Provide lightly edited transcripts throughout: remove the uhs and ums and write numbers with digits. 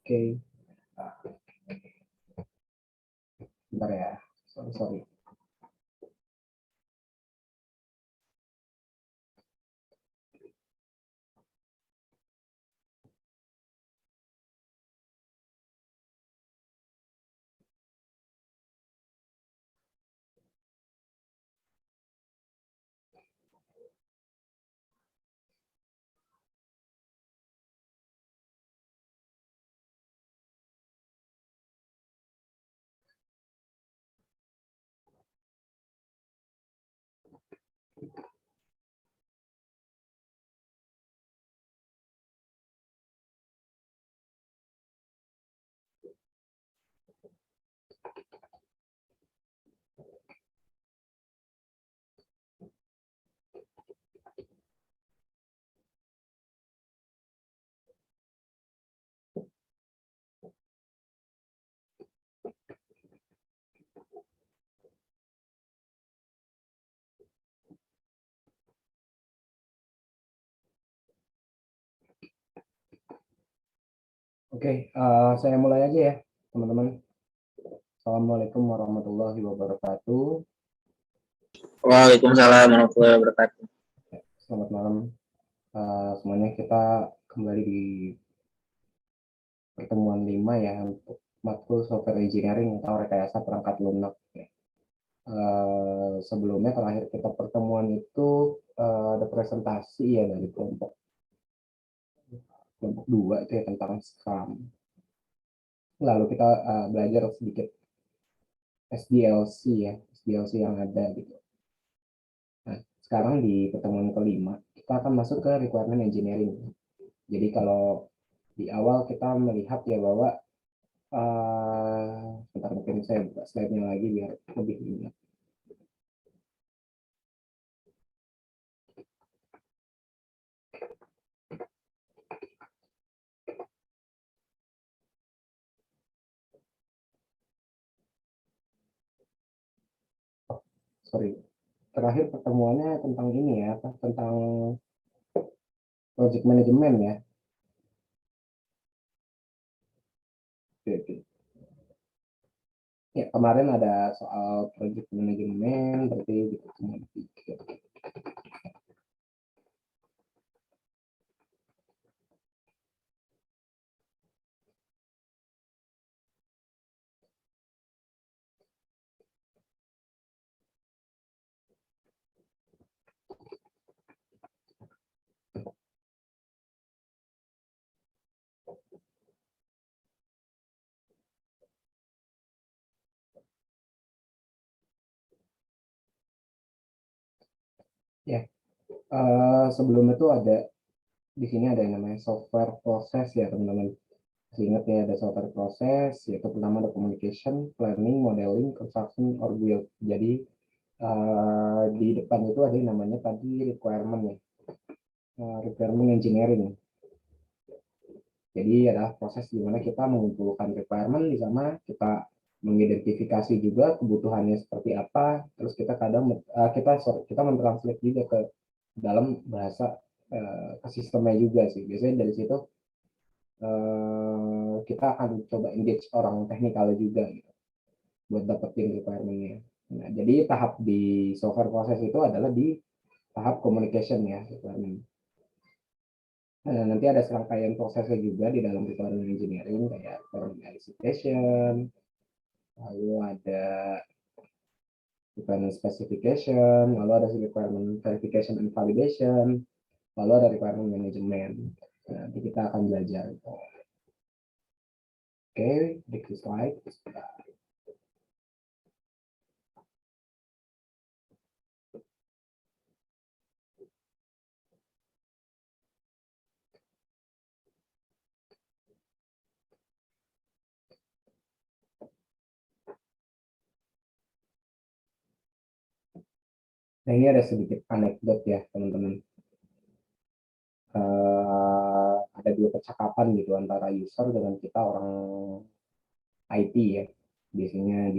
Oke, ah, bentar ya. Sorry. Oke, saya mulai aja ya, teman-teman. Assalamualaikum warahmatullahi wabarakatuh. Waalaikumsalam warahmatullahi wabarakatuh. Selamat malam semuanya. Kita kembali di pertemuan 5 ya untuk matkul software engineering atau rekayasa perangkat lunak. Sebelumnya terakhir kita pertemuan itu ada presentasi ya dari kelompok 2 itu ya tentang Scrum. Lalu kita belajar sedikit SDLC ya, SDLC yang ada gitu. Nah, sekarang di pertemuan kelima kita akan masuk ke requirement engineering. Jadi kalau di awal kita melihat ya bahwa sebentar mungkin saya buka slide-nya lagi biar lebih ingat. Sorry, terakhir pertemuannya tentang ini ya, tentang project management ya. Oke. Ya, kemarin ada soal project management, berarti di pertemuan 3. Ya, sebelum itu ada di sini ada yang namanya software proses ya teman-teman. Masih ingat ya, ada software proses, yaitu pertama ada communication, planning, modeling, construction, or build. Jadi di depan itu ada yang namanya tadi requirement ya, requirement engineering. Jadi adalah proses di mana kita mengumpulkan requirement, di sana kita mengidentifikasi juga kebutuhannya seperti apa, terus kita kadang kita mentranslate juga ke dalam bahasa ke sistemnya juga sih. Biasanya dari situ kita akan coba engage orang teknikal juga gitu, buat dapetin requirement-nya. Nah, jadi tahap di software proses itu adalah di tahap communication ya, requirement. Nah, nanti ada serangkaian prosesnya juga di dalam requirement engineering kayak requirement elicitation, lalu ada requirement specification, lalu ada requirement verification and validation, lalu ada requirement management. Nah, nanti kita akan belajar. Oke, next slide. Nah, ini ada sedikit anekdot ya, teman-teman. Ada 2 percakapan gitu antara user dengan kita orang IT ya. Biasanya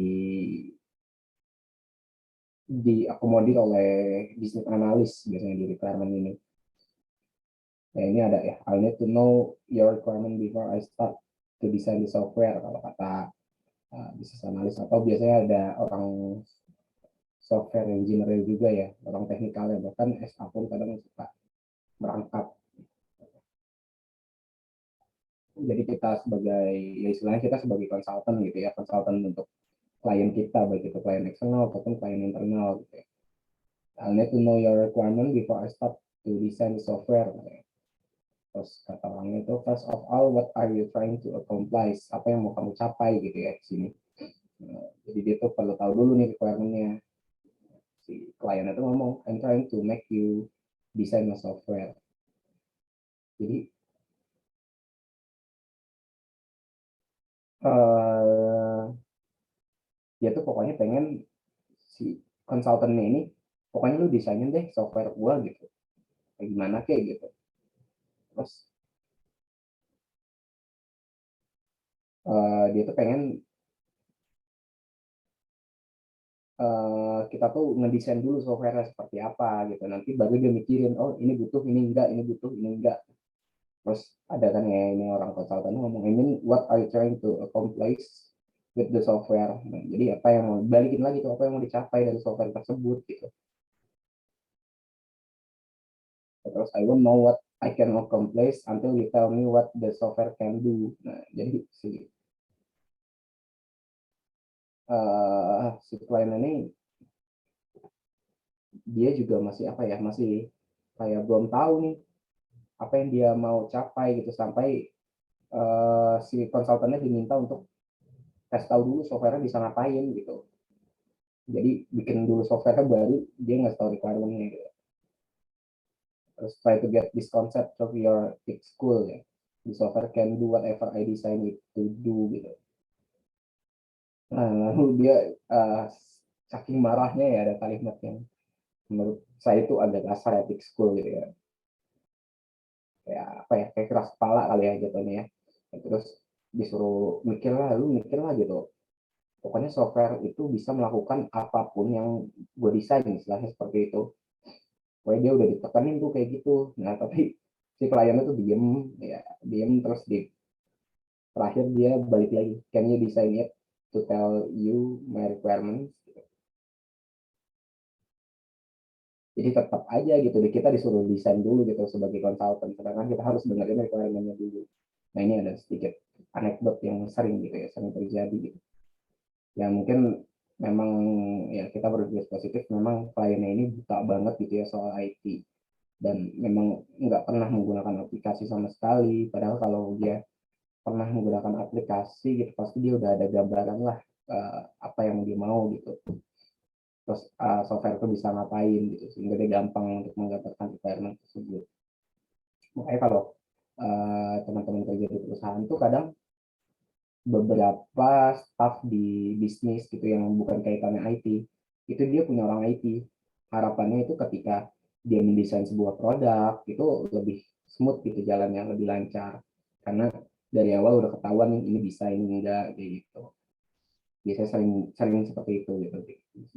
diakomodir oleh business analyst biasanya di requirement ini. Nah, ini ada ya, I need to know your requirement before I start to design the software kalau kata bisnis analis, atau biasanya ada orang software engineer juga ya, orang teknikalnya, bahkan SA pun kadang suka merangkap. Jadi kita sebagai, ya istilahnya kita sebagai konsultan gitu ya, konsultan untuk klien kita, baik itu klien eksternal ataupun klien internal gitu ya. I need to know your requirement before I start to design the software. Terus kata orangnya itu, first of all, what are you trying to accomplish? Apa yang mau kamu capai gitu ya di sini. Jadi dia tuh perlu tahu dulu nih requirement-nya. Si klien itu ngomong, I'm trying to make you design a software. Jadi dia tuh pokoknya pengen si konsultannya ini, pokoknya lu desainin deh software gua gitu, kayak gimana kayak gitu. Terus dia tuh pengen kita tuh ngedesain dulu software seperti apa gitu, nanti baru dia mikirin, oh ini butuh, ini enggak, ini butuh, ini enggak. Terus ada kan ya, ini orang konsultan ngomong, ini what are you trying to accomplish with the software. Nah, jadi apa yang mau balikin lagi tuh, apa yang mau dicapai dari software tersebut gitu. Terus I won't know what I can accomplish until you tell me what the software can do. Nah, jadi si klien ini dia juga masih apa ya, masih kayak belum tahu nih apa yang dia mau capai gitu, sampai si konsultannya diminta untuk kasih tahu dulu software bisa ngapain gitu. Jadi bikin dulu software baru, dia nggak tahu requirement-nya gitu. Terus try to get this concept of your school ya. The software can do whatever I design it to do gitu. Nah, lalu dia saking marahnya ya, ada kalimat yang menurut saya itu agak kasar, epic school gitu ya. Kayak apa ya, kayak keras kepala kali ya jatuhnya ya. Terus disuruh mikir lah gitu. Pokoknya software itu bisa melakukan apapun yang gue desain, istilahnya seperti itu. Pokoknya dia udah ditekanin tuh kayak gitu. Nah, tapi si kliennya tuh diem, ya diem, terus di terakhir dia balik lagi, can you design it to tell you my requirements. Jadi tetap aja gitu, kita disuruh desain dulu gitu sebagai konsultan, sedangkan kita harus dengerin requirement-nya dulu. Nah, ini ada sedikit anekdot yang sering gitu ya, sering terjadi gitu. Ya mungkin memang ya kita berpikir positif, memang kliennya ini buta banget gitu ya soal IT, dan memang nggak pernah menggunakan aplikasi sama sekali, padahal kalau dia pernah menggunakan aplikasi gitu pasti dia udah ada gambaran lah apa yang dia mau gitu, terus software itu bisa ngapain gitu, sehingga dia gampang untuk menggambarkan requirement tersebut. Makanya kalau teman-teman kerja di perusahaan tuh kadang beberapa staff di bisnis gitu yang bukan kaitannya IT, itu dia punya orang IT. Harapannya itu ketika dia mendesain sebuah produk itu lebih smooth gitu jalannya, lebih lancar, karena dari awal udah ketahuan nih ini bisa, ini enggak kayak gitu. Biasanya sering sering seperti itu gitu.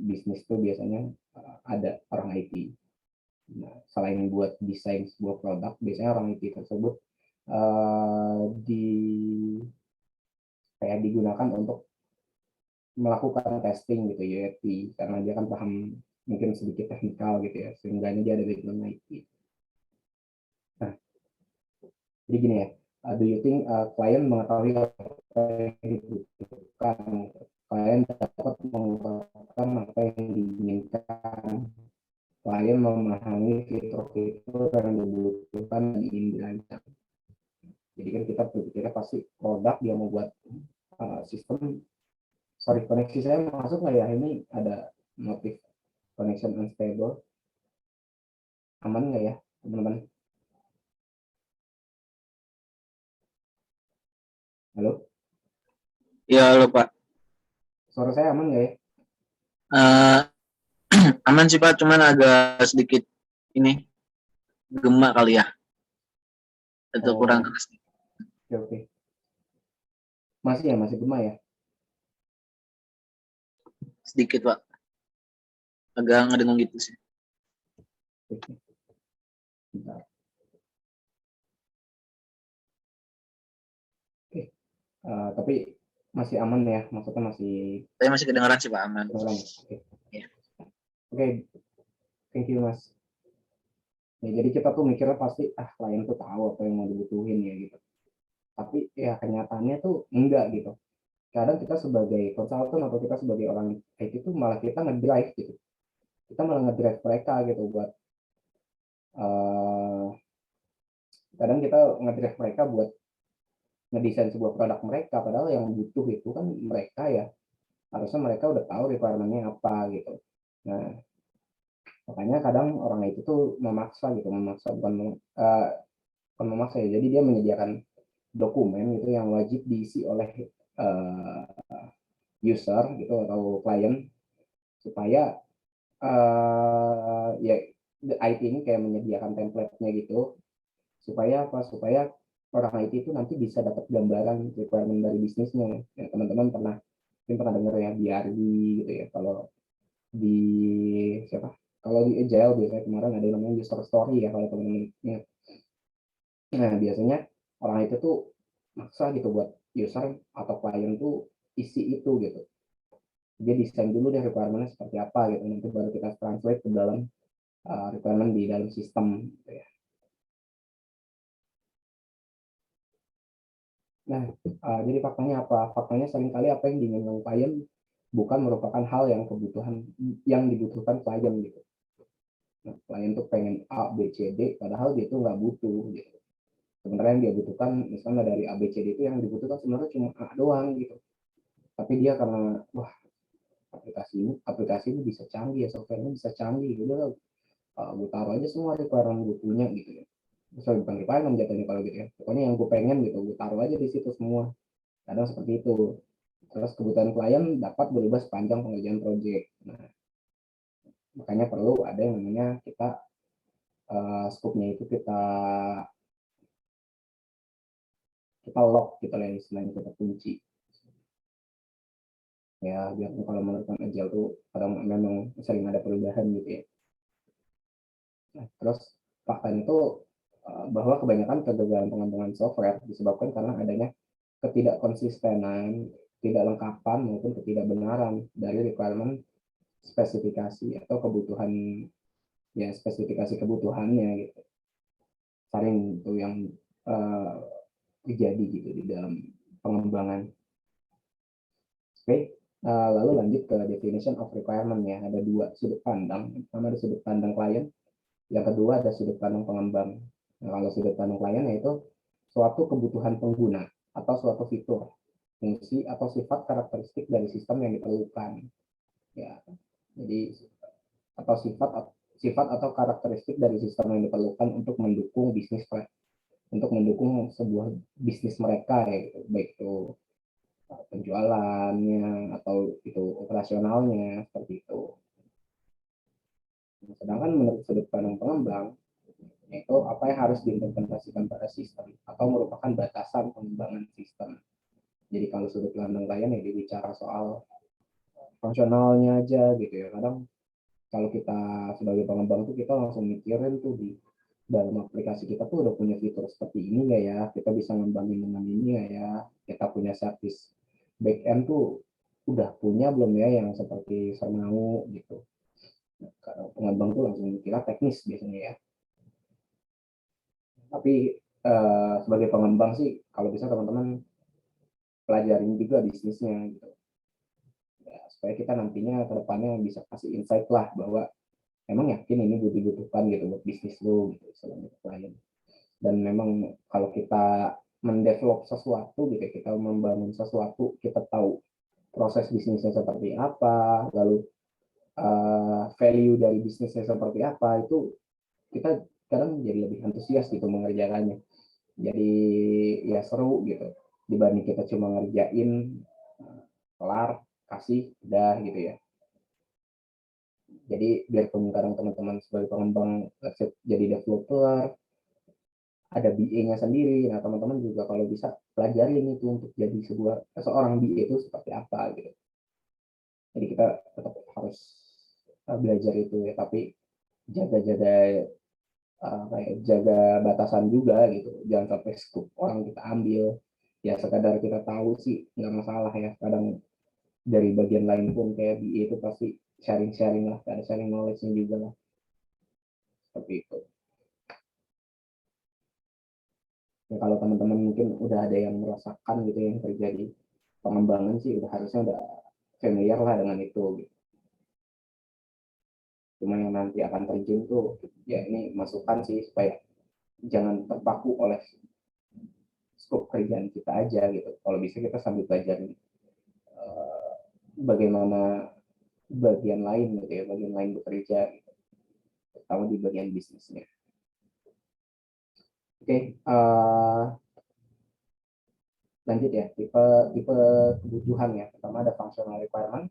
Bisnis tuh biasanya ada orang IT. Nah, selain buat desain sebuah produk, biasanya orang IT tersebut di kayak digunakan untuk melakukan testing gitu, UAT, karena dia kan paham mungkin sedikit teknikal gitu ya, sehingga dia ada background IT. Nah, jadi gini ya, do you think klien mengetahui apa yang dibutuhkan, klien dapat mengungkapkan apa yang diinginkan, klien memahami fitur-fitur yang dibutuhkan dan ingin dirancang. Jadi kan kita berpikirnya pasti produk dia mau buat sistem. Sorry, koneksi saya masuk nggak ya? Ini ada notif connection unstable. Aman nggak ya, teman-teman? Halo? Ya, halo Pak. Suara saya aman nggak ya? Uh, Aman sih Pak, cuman agak sedikit ini gema kali ya, atau kurang Oh, keras oke, oke. Masih ya, masih gema ya? sedikit Pak, agak ngedengung gitu sih. Oke, bentar. Oke. Tapi masih aman ya, maksudnya masih Saya masih kedengaran sih Pak, aman. kedengeran. Oke, Iya. Oke, thank you Mas. Ya, jadi kita tuh mikirnya pasti klien tuh tahu apa yang mau dibutuhin ya gitu. Tapi ya kenyataannya tuh enggak gitu. Kadang kita sebagai konsultan atau kita sebagai orang IT itu malah kita ngedrive gitu. Kita malah ngedrive mereka gitu buat uh, kadang kita ngedrive mereka buat ngedesain sebuah produk mereka, padahal yang butuh itu kan mereka ya, harusnya mereka udah tahu requirement-nya apa gitu. Nah, makanya kadang orang itu tuh memaksa gitu, uh, bukan memaksa ya, jadi dia menyediakan dokumen gitu yang wajib diisi oleh uh, user gitu atau klien supaya ya IT ini kayak menyediakan template-nya gitu supaya apa, supaya orang IT itu nanti bisa dapat gambaran requirement dari bisnisnya. Ya, teman-teman mungkin pernah dengar ya BRB gitu ya. Kalau di siapa, kalau di Agile biasanya kemarin ada yang namanya user story ya, kalau teman-teman ingat. Nah, biasanya orang itu tuh maksa gitu buat user atau klien tuh isi itu gitu. Dia desain dulu deh requirement-nya seperti apa gitu, nanti baru kita translate ke dalam requirement di dalam sistem gitu ya. Nah, jadi faktanya apa? Faktanya seringkali apa yang diinginkan klien bukan merupakan hal yang dibutuhkan klien gitu. Nah, klien tuh pengen A, B, C, D, padahal dia tuh nggak butuh gitu. Sebenarnya yang dia butuhkan, misalnya dari A, B, C, D itu yang dibutuhkan sebenarnya cuma A doang gitu. Tapi dia karena, wah, aplikasi ini bisa canggih ya, software-nya bisa canggih, udah gue taruh aja semua requirement gue punya gitu ya. Misalnya bukan requirement jatuhnya kalau gitu ya. Pokoknya yang gue pengen gitu, gue taruh aja di situ semua. Kadang seperti itu. Terus kebutuhan klien dapat berubah sepanjang pengerjaan proyek. Nah, makanya perlu ada yang namanya kita scope-nya itu kita lock gitu lah, istilahnya kita kunci. Ya, biar kalau menurut Agile tuh kadang memang sering ada perubahan gitu ya. Nah, terus faktanya itu bahwa kebanyakan kegagalan pengembangan software disebabkan karena adanya ketidakkonsistenan, tidak lengkapan maupun ketidakbenaran dari requirement spesifikasi atau kebutuhan, ya spesifikasi kebutuhannya gitu. Sering itu yang uh, terjadi gitu di dalam pengembangan. Oke, lalu lanjut ke definition of requirement ya. Ada dua sudut pandang. Yang pertama ada sudut pandang klien, yang kedua ada sudut pandang pengembang. Nah, kalau sudut pandang klien yaitu suatu kebutuhan pengguna atau suatu fitur, fungsi atau sifat karakteristik dari sistem yang diperlukan. Ya, jadi atau sifat atau karakteristik dari sistem yang diperlukan untuk mendukung sebuah bisnis mereka ya gitu. Baik itu penjualannya atau itu operasionalnya seperti itu. Sedangkan menurut sudut pandang pengembang, yaitu apa yang harus diimplementasikan pada sistem atau merupakan batasan pengembangan sistem. Jadi kalau sudut pandang klien ya dibicara soal fungsionalnya aja gitu ya. Kadang kalau kita sebagai pengembang tuh kita langsung mikirin tuh di dalam aplikasi kita tuh udah punya fitur seperti ini nggak ya, kita bisa ngembangin dengan ini nggak ya, kita punya service back end tuh udah punya belum ya yang seperti saya mau gitu. Nah, kalau pengembang tuh langsung mikirnya teknis biasanya ya. Tapi sebagai pengembang sih kalau bisa teman-teman pelajarin juga bisnisnya gitu ya, supaya kita nantinya ke depannya bisa kasih insight lah bahwa emang yakin ini dibutuhkan gitu buat bisnis lo gitu selama klien. Dan memang kalau kita mendevelop sesuatu gitu, kita membangun sesuatu, kita tahu proses bisnisnya seperti apa, lalu value dari bisnisnya seperti apa, itu kita kadang jadi lebih antusias gitu mengerjakannya. Jadi ya seru gitu dibanding kita cuma ngerjain kelar kasih udah gitu ya. Jadi biarpun kadang teman-teman sebagai pengembang jadi developer ada BA-nya sendiri. Nah, teman-teman juga kalau bisa pelajarin itu untuk jadi seorang BA itu seperti apa gitu. Jadi kita tetap harus belajar itu ya, tapi jaga-jaga jaga batasan juga gitu. Jangan sampai scoop orang kita ambil, ya sekadar kita tahu sih nggak masalah ya. Kadang dari bagian lain pun kayak BI itu pasti sharing-sharing lah, ada sharing knowledge-nya juga lah, seperti itu. Ya kalau teman-teman mungkin udah ada yang merasakan gitu yang terjadi pengembangan sih udah harusnya udah familiar lah dengan itu gitu. Cuma yang nanti akan terjun tuh ya ini masukan sih supaya jangan terpaku oleh skop kerjaan kita aja gitu. Kalau bisa kita sambil belajar uh, bagaimana bagian lain gitu ya, bagian lain bekerja gitu, terutama di bagian bisnisnya. Oke, lanjut ya, tipe tipe kebutuhan ya. Pertama ada functional requirement,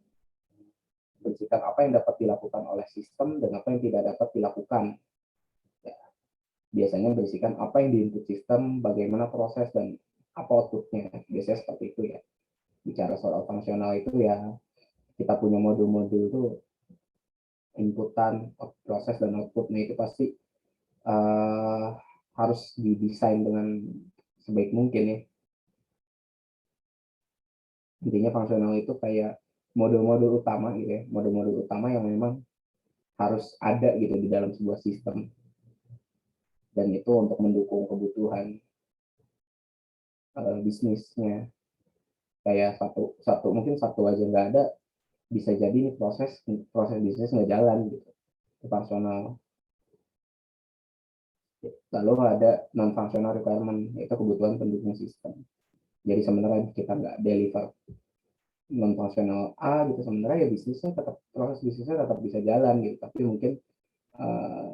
berisikan apa yang dapat dilakukan oleh sistem dan apa yang tidak dapat dilakukan. Ya, biasanya berisikan apa yang diinput sistem, bagaimana proses dan apa outputnya. Biasanya seperti itu ya. Bicara soal fungsional itu ya kita punya modul-modul itu inputan, proses dan outputnya itu pasti uh, harus didesain dengan sebaik mungkin ya. Intinya fungsional itu kayak modul-modul utama gitu ya, modul-modul utama yang memang harus ada gitu di dalam sebuah sistem, dan itu untuk mendukung kebutuhan bisnisnya. Kayak satu satu mungkin satu aja nggak ada, bisa jadi nih proses proses bisnis nggak jalan gitu, fungsional. Lalu ada non functional requirement, itu kebutuhan pendukung sistem. Jadi sebenarnya kita nggak deliver non functional A gitu, sebenarnya ya bisnisnya tetap, proses bisnisnya tetap bisa jalan gitu, tapi mungkin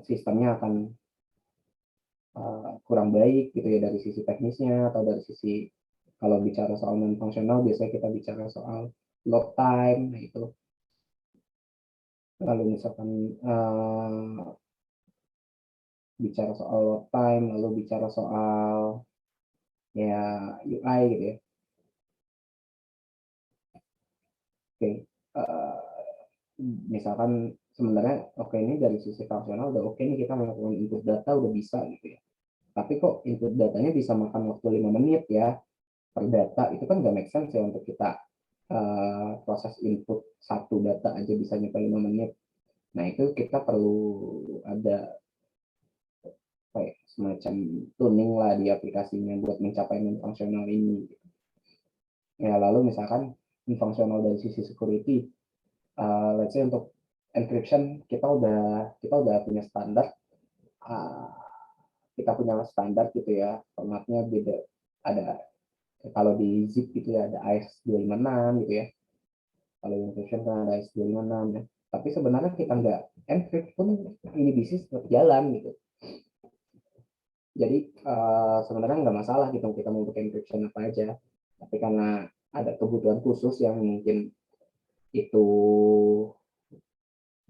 sistemnya akan kurang baik gitu ya dari sisi teknisnya, atau dari sisi, kalau bicara soal non fungsional biasanya kita bicara soal load time. Nah itu, lalu misalkan bicara soal load time, lalu bicara soal ya UI gitu ya. Oke, misalkan sebenarnya oke ini dari sisi fungsional udah oke nih, kita melakukan input data udah bisa gitu ya. Tapi kok input datanya bisa makan waktu 5 menit ya per data, itu kan nggak make sense ya untuk kita proses input satu data aja bisa nyampe 5 menit. Nah itu kita perlu ada kayak semacam tuning lah di aplikasinya buat mencapai non fungsional ini. Ya lalu misalkan non fungsional dari sisi security, let's say untuk encryption kita udah punya standar, uh, kita punya standar gitu ya, formatnya beda, ada kalau di zip gitu ya ada AES256 gitu ya, kalau encryption kan ada AES256 ya. Tapi sebenarnya kita nggak encrypt pun ini bisnis tetap jalan gitu. Jadi sebenarnya nggak masalah gitu kita mau pakai encryption apa aja, tapi karena ada kebutuhan khusus yang mungkin itu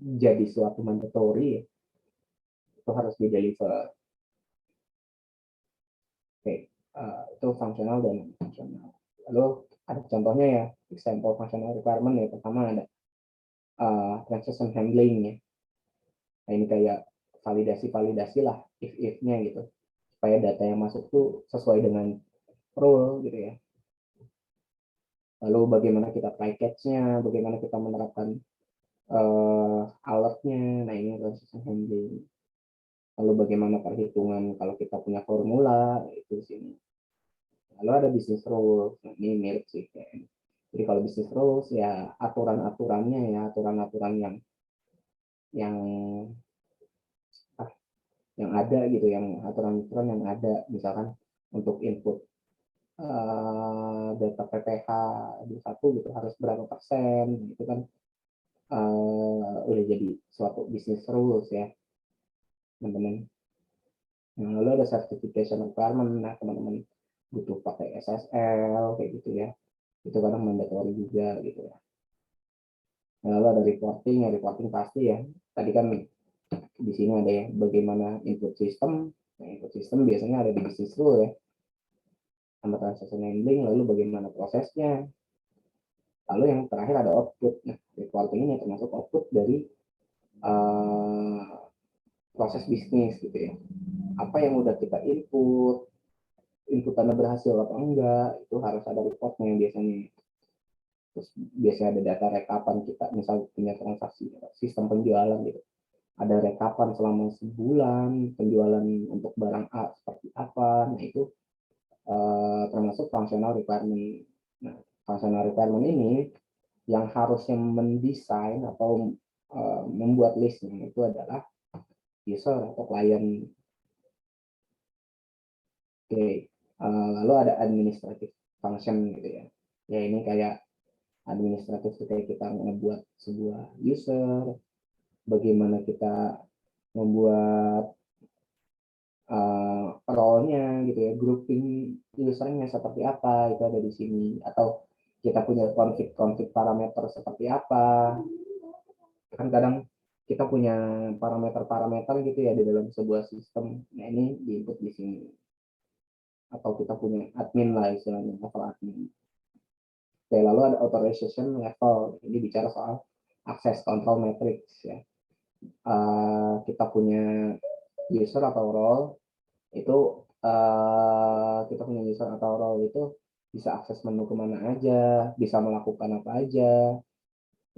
jadi suatu mandatory, itu harus di deliver. Oke, itu fungsional dan fungsional. Lalu ada contohnya ya, example functional requirement ya. Pertama ada transaction handling ya. Nah ini kayak validasi lah, if-nya gitu, supaya data yang masuk tuh sesuai dengan rule gitu ya. Lalu bagaimana kita try catch-nya, bagaimana kita menerapkan alertnya. Nah ini transaction handling. Lalu bagaimana perhitungan kalau kita punya formula, itu di sini. Lalu ada business rules. Nah, ini mirip sih kayak. Jadi kalau business rules ya aturan-aturannya ya, aturan-aturan yang yang ada gitu, yang aturan-aturan yang ada, misalkan untuk input data PPH di satu gitu harus berapa persen, itu kan udah jadi suatu business rules ya teman-teman. Nah, lalu ada certification requirement, nah teman-teman butuh pakai SSL kayak gitu ya, itu kadang mandatory juga gitu ya. Nah, lalu ada reporting, ya reporting pasti ya, tadi kan di sini ada ya bagaimana input system. Nah, input system biasanya ada di business rule ya, sama transaction handling, lalu bagaimana prosesnya. Lalu yang terakhir ada output. Nah, reporting ini termasuk output dari uh, proses bisnis gitu ya. Apa yang udah kita input, inputannya berhasil apa enggak, itu harus ada reportnya biasanya. Terus biasanya ada data rekapan kita, misal punya transaksi sistem penjualan gitu, ada rekapan selama sebulan penjualan untuk barang A seperti apa. Nah itu termasuk functional requirement. Nah, functional requirement ini yang harusnya mendesain atau membuat listnya itu adalah user atau klien. Oke, lalu ada administrative function gitu ya. Ya ini kayak administratif kayak kita membuat sebuah user, bagaimana kita membuat role-nya gitu ya, grouping usernya seperti apa itu ada di sini, atau kita punya konflik parameter seperti apa. Kan kadang kita punya parameter-parameter gitu ya di dalam sebuah sistem. Nah ini diinput di sini. Atau kita punya admin lah istilahnya, level admin. Oke, lalu ada authorization level. Ini bicara soal access control matrix ya. Kita punya user atau role itu, kita punya user atau role itu bisa akses menu kemana aja, bisa melakukan apa aja.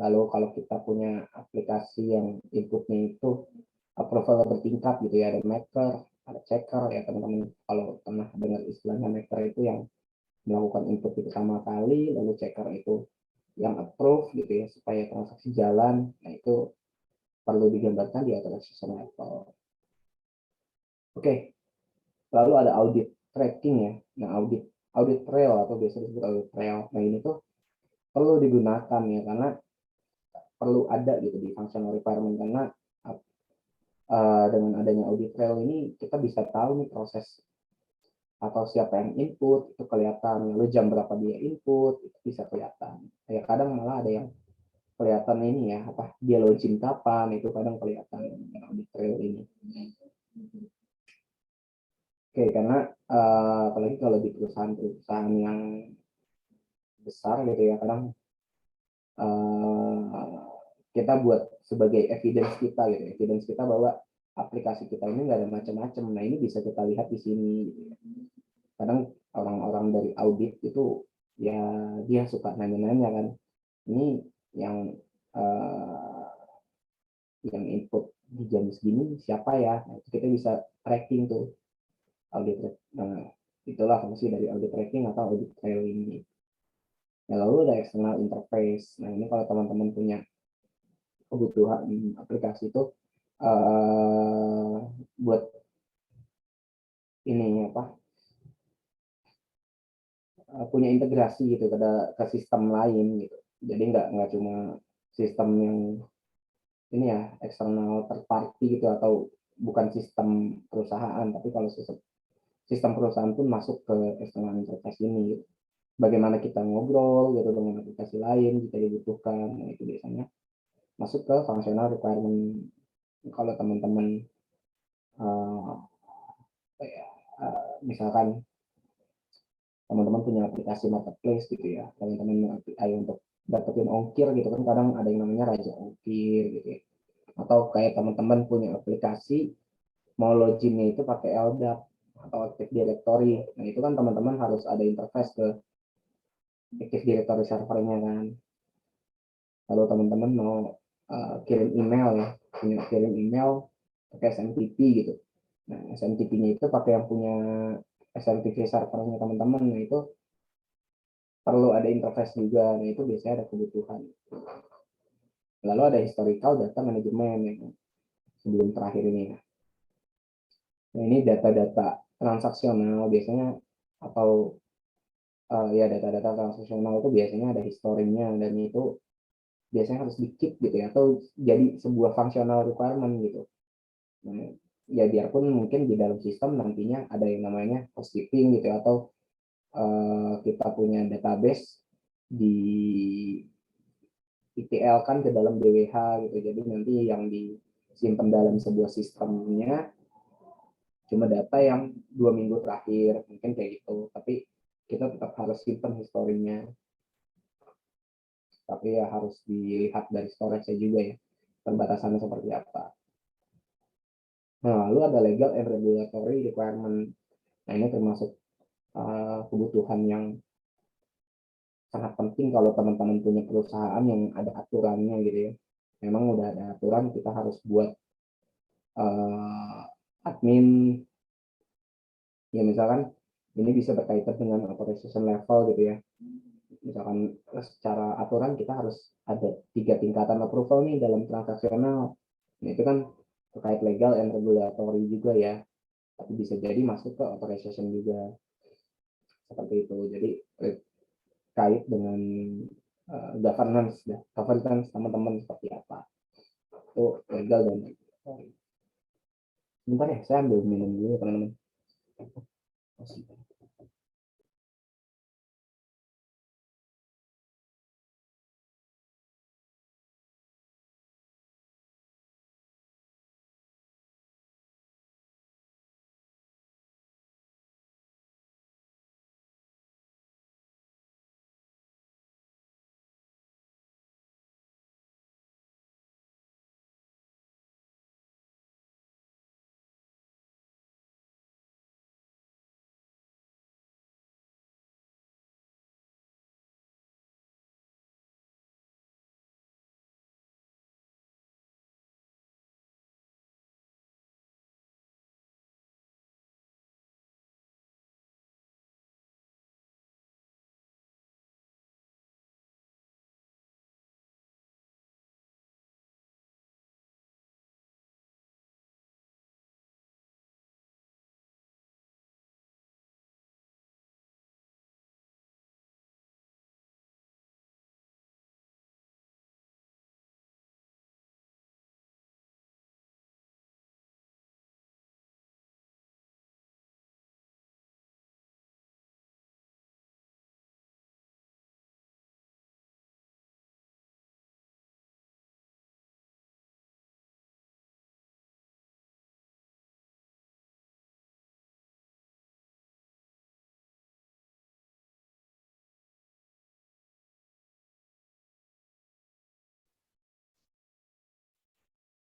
Lalu kalau kita punya aplikasi yang inputnya itu approval bertingkat gitu ya, ada maker, ada checker ya teman-teman. Kalau pernah dengar istilahnya maker itu yang melakukan input pertama kali, lalu checker itu yang approve gitu ya supaya transaksi jalan. Nah itu perlu digambarkan di authorization level. Oke, lalu ada audit tracking ya. Nah audit trail atau biasa disebut audit trail. Nah ini tuh perlu digunakan ya, karena perlu ada gitu di functional requirement, karena dengan adanya audit trail ini kita bisa tahu nih proses atau siapa yang input itu kelihatan, lalu jam berapa dia input itu bisa kelihatan. Ya kadang malah ada yang kelihatan ini ya, apa dia login kapan, itu kadang kelihatan audit trail ini. Oke, karena apalagi kalau di perusahaan-perusahaan yang besar gitu ya, kadang kita buat sebagai evidence kita gitu, evidence kita bahwa aplikasi kita ini nggak ada macam-macam. Nah ini bisa kita lihat di sini gitu ya. Kadang orang-orang dari audit itu ya dia suka nanya-nanya kan, ini yang uh, yang input di jam segini siapa ya. Nah, kita bisa tracking tuh audit. Nah itulah fungsi dari audit tracking atau audit trail ini. Nah, lalu ada external interface. Nah ini kalau teman-teman punya kebutuhan aplikasi itu buat ini apa, punya integrasi gitu ke sistem lain gitu. Jadi nggak cuma sistem yang ini ya eksternal third party gitu, atau bukan sistem perusahaan, tapi kalau sistem perusahaan pun masuk ke external interface ini gitu. Bagaimana kita ngobrol gitu dengan aplikasi lain jika dibutuhkan. Nah itu biasanya masuk ke functional requirement. Kalau teman-teman misalkan teman-teman punya aplikasi marketplace gitu ya, teman-teman ayo untuk dapetin ongkir gitu kan, kadang ada yang namanya raja ongkir gitu ya. Atau kayak teman-teman punya aplikasi mau loginnya itu pakai LDAP atau Active Directory. Nah itu kan teman-teman harus ada interface ke Active Directory servernya kan. Lalu teman-teman mau kirim email ya, punya kirim email pakai SMTP gitu. Nah SMTP-nya itu pakai yang punya SMTP servernya teman-teman. Nah itu perlu ada interface juga. Nah itu biasanya ada kebutuhan. Lalu ada historical data management yang sebelum terakhir ini ya. Nah ini data-data transaksional biasanya, atau ya data-data transaksional itu biasanya ada historinya, dan itu biasanya harus di-keep gitu ya, atau jadi sebuah functional requirement gitu. Nah, ya biarpun mungkin di dalam sistem nantinya ada yang namanya housekeeping gitu, atau kita punya database di ETL kan ke dalam DWH gitu. Jadi nanti yang disimpan dalam sebuah sistemnya cuma data yang 2 minggu terakhir, mungkin kayak gitu. Tapi kita tetap harus simpan historinya. Tapi ya harus dilihat dari storage-nya juga ya, perbatasannya seperti apa. Nah, lalu ada legal and regulatory requirement. Nah, ini termasuk kebutuhan yang sangat penting kalau teman-teman punya perusahaan yang ada aturannya gitu ya. Memang udah ada aturan, kita harus buat admin, ya misalkan ini bisa berkaitan dengan authorization level gitu ya. Misalkan secara aturan kita harus ada 3 tingkatan approval nih dalam transaksional. Nah, itu kan terkait legal and regulatory juga ya. Tapi bisa jadi masuk ke authorization juga seperti itu. Jadi terkait dengan governance teman-teman seperti apa. Itu legal dan regulatory. Sebentar ya, saya ambil minum dulu teman-teman.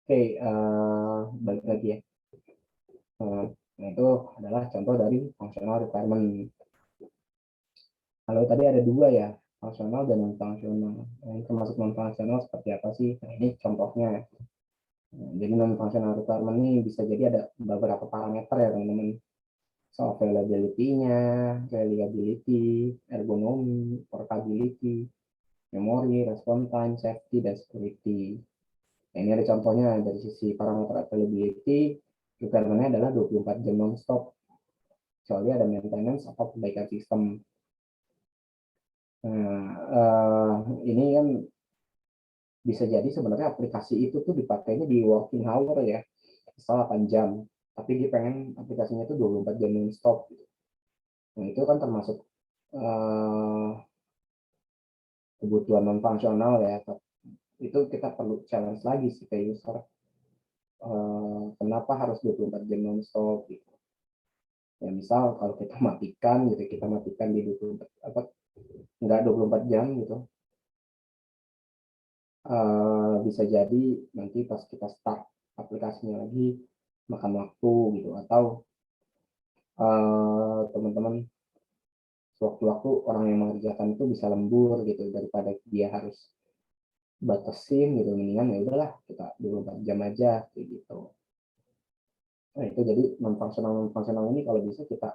Oke, balik lagi ya. Nah, itu adalah contoh dari functional requirement. Kalau tadi ada dua ya, fungsional dan non fungsional. Nah, ini termasuk non fungsional seperti apa sih? Nah, ini contohnya. Nah, jadi non fungsional requirement ini bisa jadi ada beberapa parameter ya teman-teman. So, availability-nya, reliability, ergonomi, portability, memory, response time, safety, dan security. Nah, ini ada contohnya dari sisi parameter availability, requirement-nya adalah 24 jam non-stop, kecuali ada maintenance atau perbaikan sistem. Nah, ini kan bisa jadi sebenarnya aplikasi itu tuh dipakainya di working hour ya, misal 8 jam, tapi dia pengen aplikasinya itu 24 jam non-stop. Nah, itu kan termasuk kebutuhan non-fungsional ya. Itu kita perlu challenge lagi sih ke user. Kenapa harus 24 jam non-stop gitu. Ya misal kalau kita matikan gitu, kita matikan di 24 apa enggak 24 jam gitu. Bisa jadi nanti pas kita start aplikasinya lagi makan waktu gitu, atau teman-teman sewaktu-waktu orang yang mengerjakan itu bisa lembur gitu, daripada dia harus batasin gitu, mendingan ya udahlah kita 24 jam aja kayak gitu. Nah, itu jadi non fungsional ini kalau bisa kita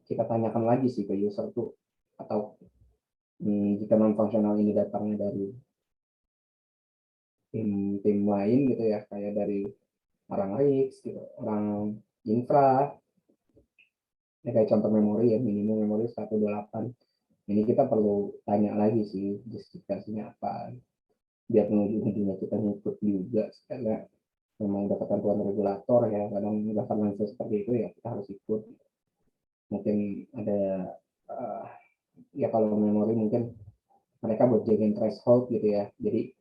kita tanyakan lagi sih ke user tuh, atau jika non fungsional ini datangnya dari tim lain gitu ya, kayak dari orang RIX gitu, orang infra, ya kayak contoh memori ya, minimum memori 128. Ini kita perlu tanya lagi sih justifikasinya apa, biar ujung-ujungnya kita ngikut juga, karena memang udah ketentuan regulator ya, kadang governance seperti itu ya kita harus ikut. Mungkin ada ya kalau memori mungkin mereka buat jagain threshold gitu ya, jadi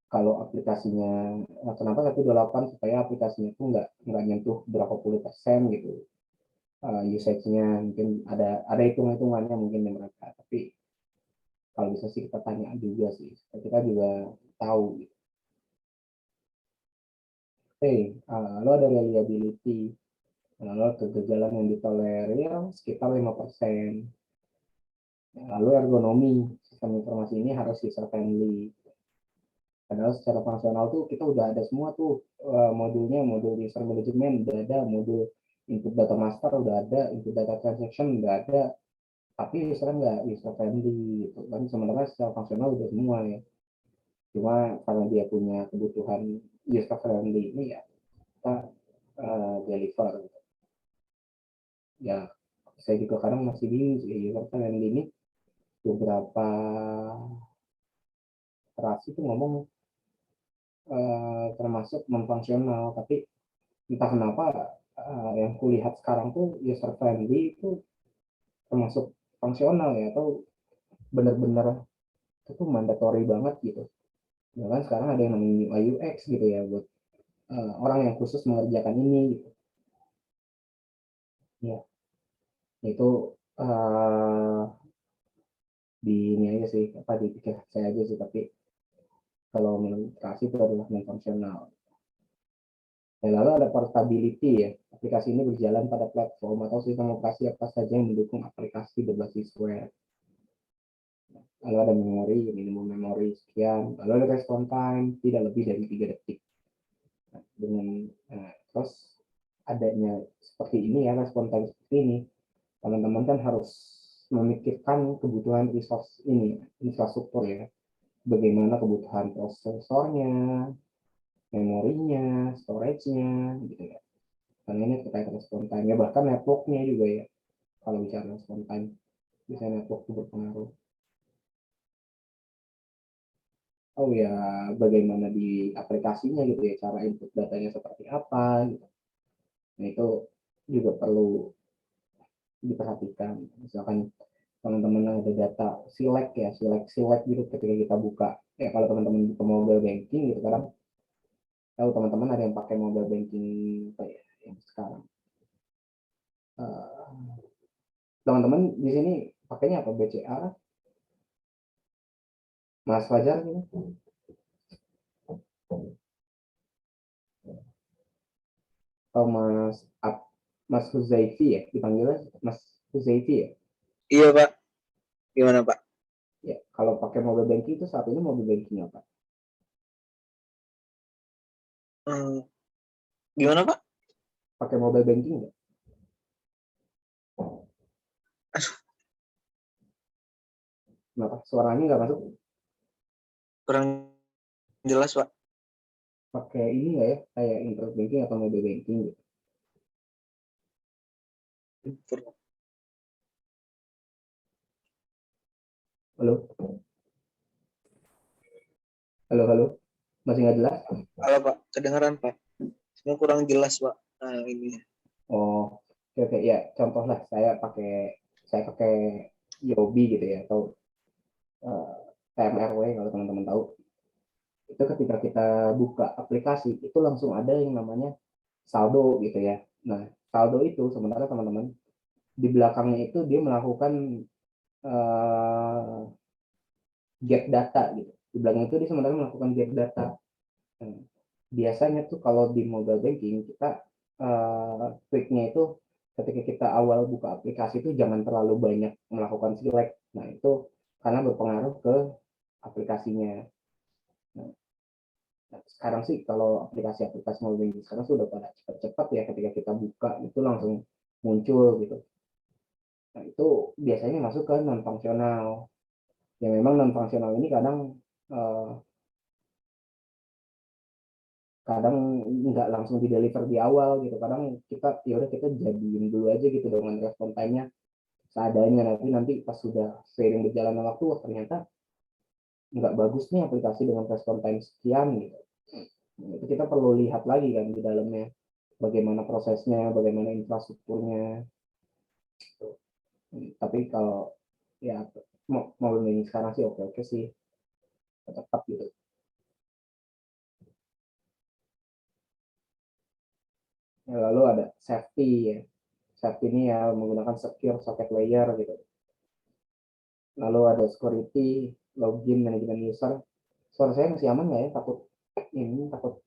kalau aplikasinya kenapa 128, supaya aplikasinya itu nggak nyentuh berapa puluh persen gitu usage-nya, mungkin ada hitung-hitungannya mungkin di mereka, tapi kalau bisa sih kita tanya juga sih, kita juga tahu gitu. Hey, lo ada reliability, Lalu kegagalan yang ditolerir sekitar 5%. Lalu ergonomi sistem informasi ini harus user friendly. Padahal secara fungsional tuh kita udah ada semua tuh modulnya, modul user management udah ada, modul input data master udah ada, input data transaction udah ada, tapi user nggak user friendly gitu kan. Sementara secara fungsional udah semua ya. Cuma karena dia punya kebutuhan user friendly ini ya kita deliver. Ya saya juga kadang masih bingung sih user friendly ini beberapa terasi itu ngomong termasuk non fungsional, tapi entah kenapa yang kulihat sekarang tuh user friendly itu termasuk fungsional ya, atau benar-benar itu mandatory banget gitu. Ya kan sekarang ada yang namanya UI UX gitu ya buat orang yang khusus mengerjakan ini gitu. Ya, itu uh, di ini aja sih, apa dipikir saya aja sih, tapi kalau menurut itu adalah non fungsional. Dan lalu ada portability ya. Aplikasi ini berjalan pada platform atau sistem operasi apa saja yang mendukung aplikasi berbasis web. Lalu ada memori, minimum memori sekian. Lalu ada respon time, tidak lebih dari 3 detik. Nah, dengan terus adanya seperti ini ya, respon time seperti ini, teman-teman kan harus memikirkan kebutuhan resource ini, infrastruktur ya. Bagaimana kebutuhan prosesornya, memorinya, storage-nya, gitu ya. Karena ini terkait respon time ya, bahkan network-nya juga ya. Kalau bicara respon time, bisa network itu berpengaruh. Oh ya, bagaimana di aplikasinya gitu ya, cara input datanya seperti apa gitu. Nah, itu juga perlu diperhatikan. Misalkan teman-teman ada data select ya, select gitu ketika kita buka. Ya kalau teman-teman buka mobile banking gitu, kadang tahu teman-teman ada yang pakai mobile banking kayak yang sekarang. Teman-teman di sini pakainya apa? BCA, Mas Fajar gitu? Atau Mas Huzaifi ya, dipanggilnya Mas Huzaifi ya? Iya Pak, gimana Pak? Ya, kalau pakai mobile banking itu saat ini mobile banking apa? Hmm, gimana Pak? Pakai mobile banking nggak? Aduh, Kenapa? Suaranya nggak masuk? kurang jelas Pak. Pakai ini nggak ya? Kayak internet banking atau mobile banking gitu? Halo? Halo, halo? Masih nggak jelas? Halo Pak, kedengaran Pak. Semua kurang jelas Pak. Nah, ini. Oh, oke, oke. Ya, contoh lah saya pakai Yobi gitu ya, atau uh, TMRW kalau teman-teman tahu. Itu ketika kita buka aplikasi, itu langsung ada yang namanya saldo gitu ya. Nah, saldo itu sementara teman-teman di belakangnya itu dia melakukan uh, get data gitu. Di belakang itu dia sementara melakukan get data. Nah, biasanya tuh kalau di mobile banking kita kliknya itu ketika kita awal buka aplikasi itu jangan terlalu banyak melakukan select. Nah, itu karena berpengaruh ke aplikasinya. Nah, sekarang sih kalau aplikasi-aplikasi mobile banking sekarang sudah pada cepat-cepat ya, ketika kita buka itu langsung muncul gitu. Nah, itu biasanya masuk ke non fungsional. Ya memang non fungsional ini kadang eh, kadang nggak langsung di deliver di awal gitu, kadang kita ya udah kita jadiin dulu aja gitu dengan respon time-nya seadanya, nanti nanti pas sudah seiring berjalannya waktu ternyata nggak bagus nih aplikasi dengan respon time sekian gitu. Itu kita perlu lihat lagi kan di dalamnya bagaimana prosesnya, bagaimana infrastrukturnya gitu. Tapi kalau ya mau ini sekarang sih oke oke sih, tetap gitu. Ya, lalu ada safety ya, safety ini ya menggunakan secure socket layer gitu. Lalu ada security, login, manajemen user. Suara saya masih aman nggak ya? Takut ini, takut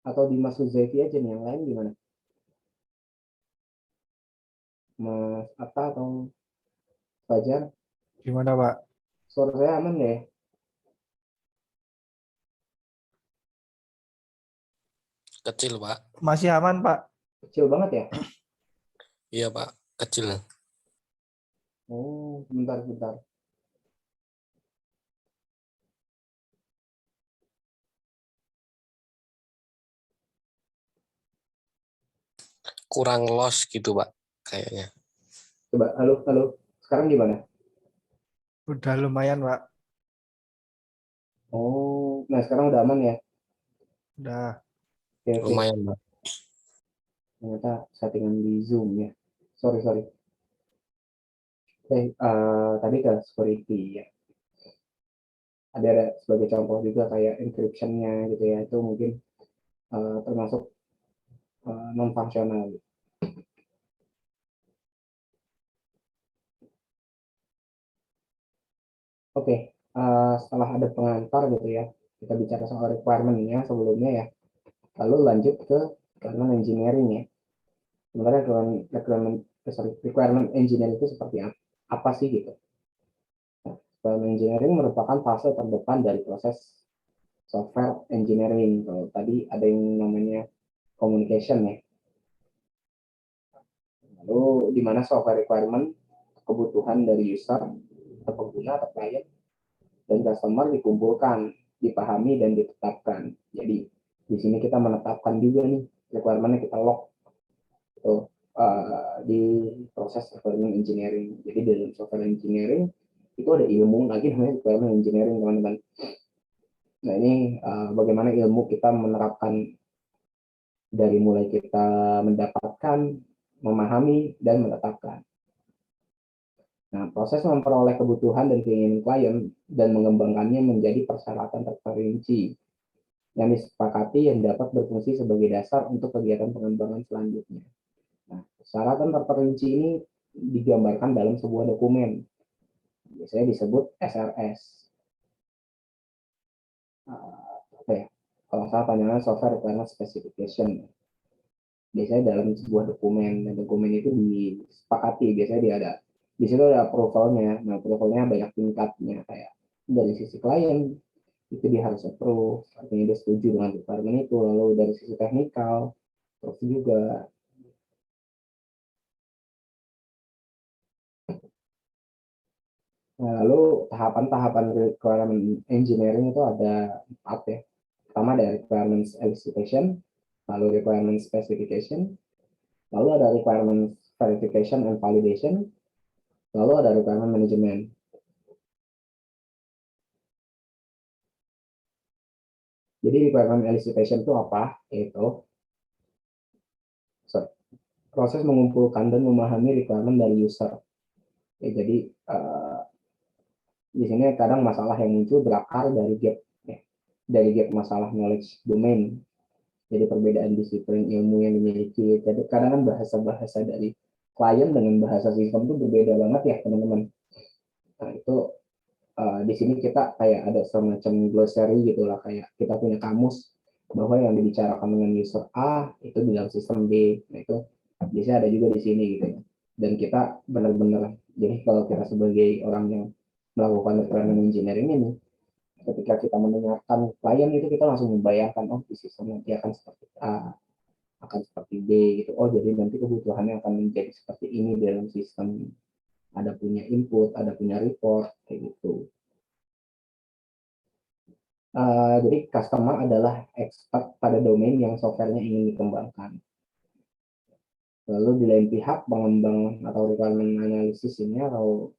atau di Mas Huzaifi aja nih, yang lain gimana? Mas Atta atau Fajar. Gimana, Pak? Suara saya aman nggak ya? Kecil, Pak. Masih aman, Pak? Kecil banget ya? Iya, Pak. Kecil. Oh, bentar. Kurang los gitu, Pak. Kayaknya. Coba, halo. Sekarang gimana? Udah lumayan, Pak. Oh, nah sekarang udah aman ya? Udah. Oke. Lumayan, Pak. Ternyata settingan di Zoom ya. Sorry. Oke, tadi ke security ya. Ada sebagai contoh juga kayak encryption-nya gitu ya. Itu mungkin termasuk non-fungsional. Oke, setelah ada pengantar gitu ya, kita bicara soal requirement-nya sebelumnya ya. Lalu lanjut ke requirement engineering ya. Sebenarnya requirement engineering itu seperti apa sih gitu? Requirement engineering merupakan fase terdepan dari proses software engineering. Kalau tadi ada yang namanya communication ya. Lalu di mana software requirement, kebutuhan dari user atau pengguna atau klien dan customer dikumpulkan, dipahami dan ditetapkan. Jadi di sini kita menetapkan juga nih requirement-nya, kita lock itu di proses requirement engineering. Jadi dalam software engineering itu ada ilmu lagi namanya requirement engineering, teman-teman. Nah ini bagaimana ilmu kita menerapkan dari mulai kita mendapatkan, memahami dan menetapkan. Nah, proses memperoleh kebutuhan dan keinginan klien dan mengembangkannya menjadi persyaratan terperinci yang disepakati yang dapat berfungsi sebagai dasar untuk kegiatan pengembangan selanjutnya. Nah, persyaratan terperinci ini digambarkan dalam sebuah dokumen, biasanya disebut SRS. Apa ya? Kalau salah panjangan Software Requirement Specification. Biasanya dalam sebuah dokumen, dan dokumen itu disepakati, biasanya dia ada di situ ada approval-nya. Nah, approval-nya banyak tingkatnya, kayak dari sisi klien itu dia harus approve, artinya dia setuju dengan requirement itu. Lalu dari sisi teknikal terus juga. Nah, lalu tahapan-tahapan requirement engineering itu ada 4 ya. Pertama ada requirements elicitation, lalu requirement specification, lalu ada requirement verification and validation, lalu ada requirement management. Jadi requirement elicitation itu apa? Yaitu proses mengumpulkan dan memahami requirement dari user. Ya, jadi di sini kadang masalah yang muncul berakar dari gap ya, dari gap masalah knowledge domain. Jadi perbedaan disiplin ilmu yang dimiliki. Jadi kadang kan bahasa-bahasa dari klien dengan bahasa sistem itu berbeda banget ya teman-teman. Nah itu di sini kita kayak ada semacam glossary gitulah, kayak kita punya kamus bahwa yang dibicarakan dengan user A itu di dalam sistem B. Nah itu biasanya ada juga di sini gitu ya. Dan kita benar-benar, jadi kalau kita sebagai orang yang melakukan requirement engineering ini, ketika kita mendengarkan klien itu kita langsung membayangkan, oh di sistem nanti akan seperti A, akan seperti B gitu. Oh jadi nanti kebutuhannya akan menjadi seperti ini dalam sistem. Ada punya input, ada punya report, kayak gitu. Jadi customer adalah expert pada domain yang softwarenya ingin dikembangkan. Lalu di lain pihak pengembang atau requirement analysis ini atau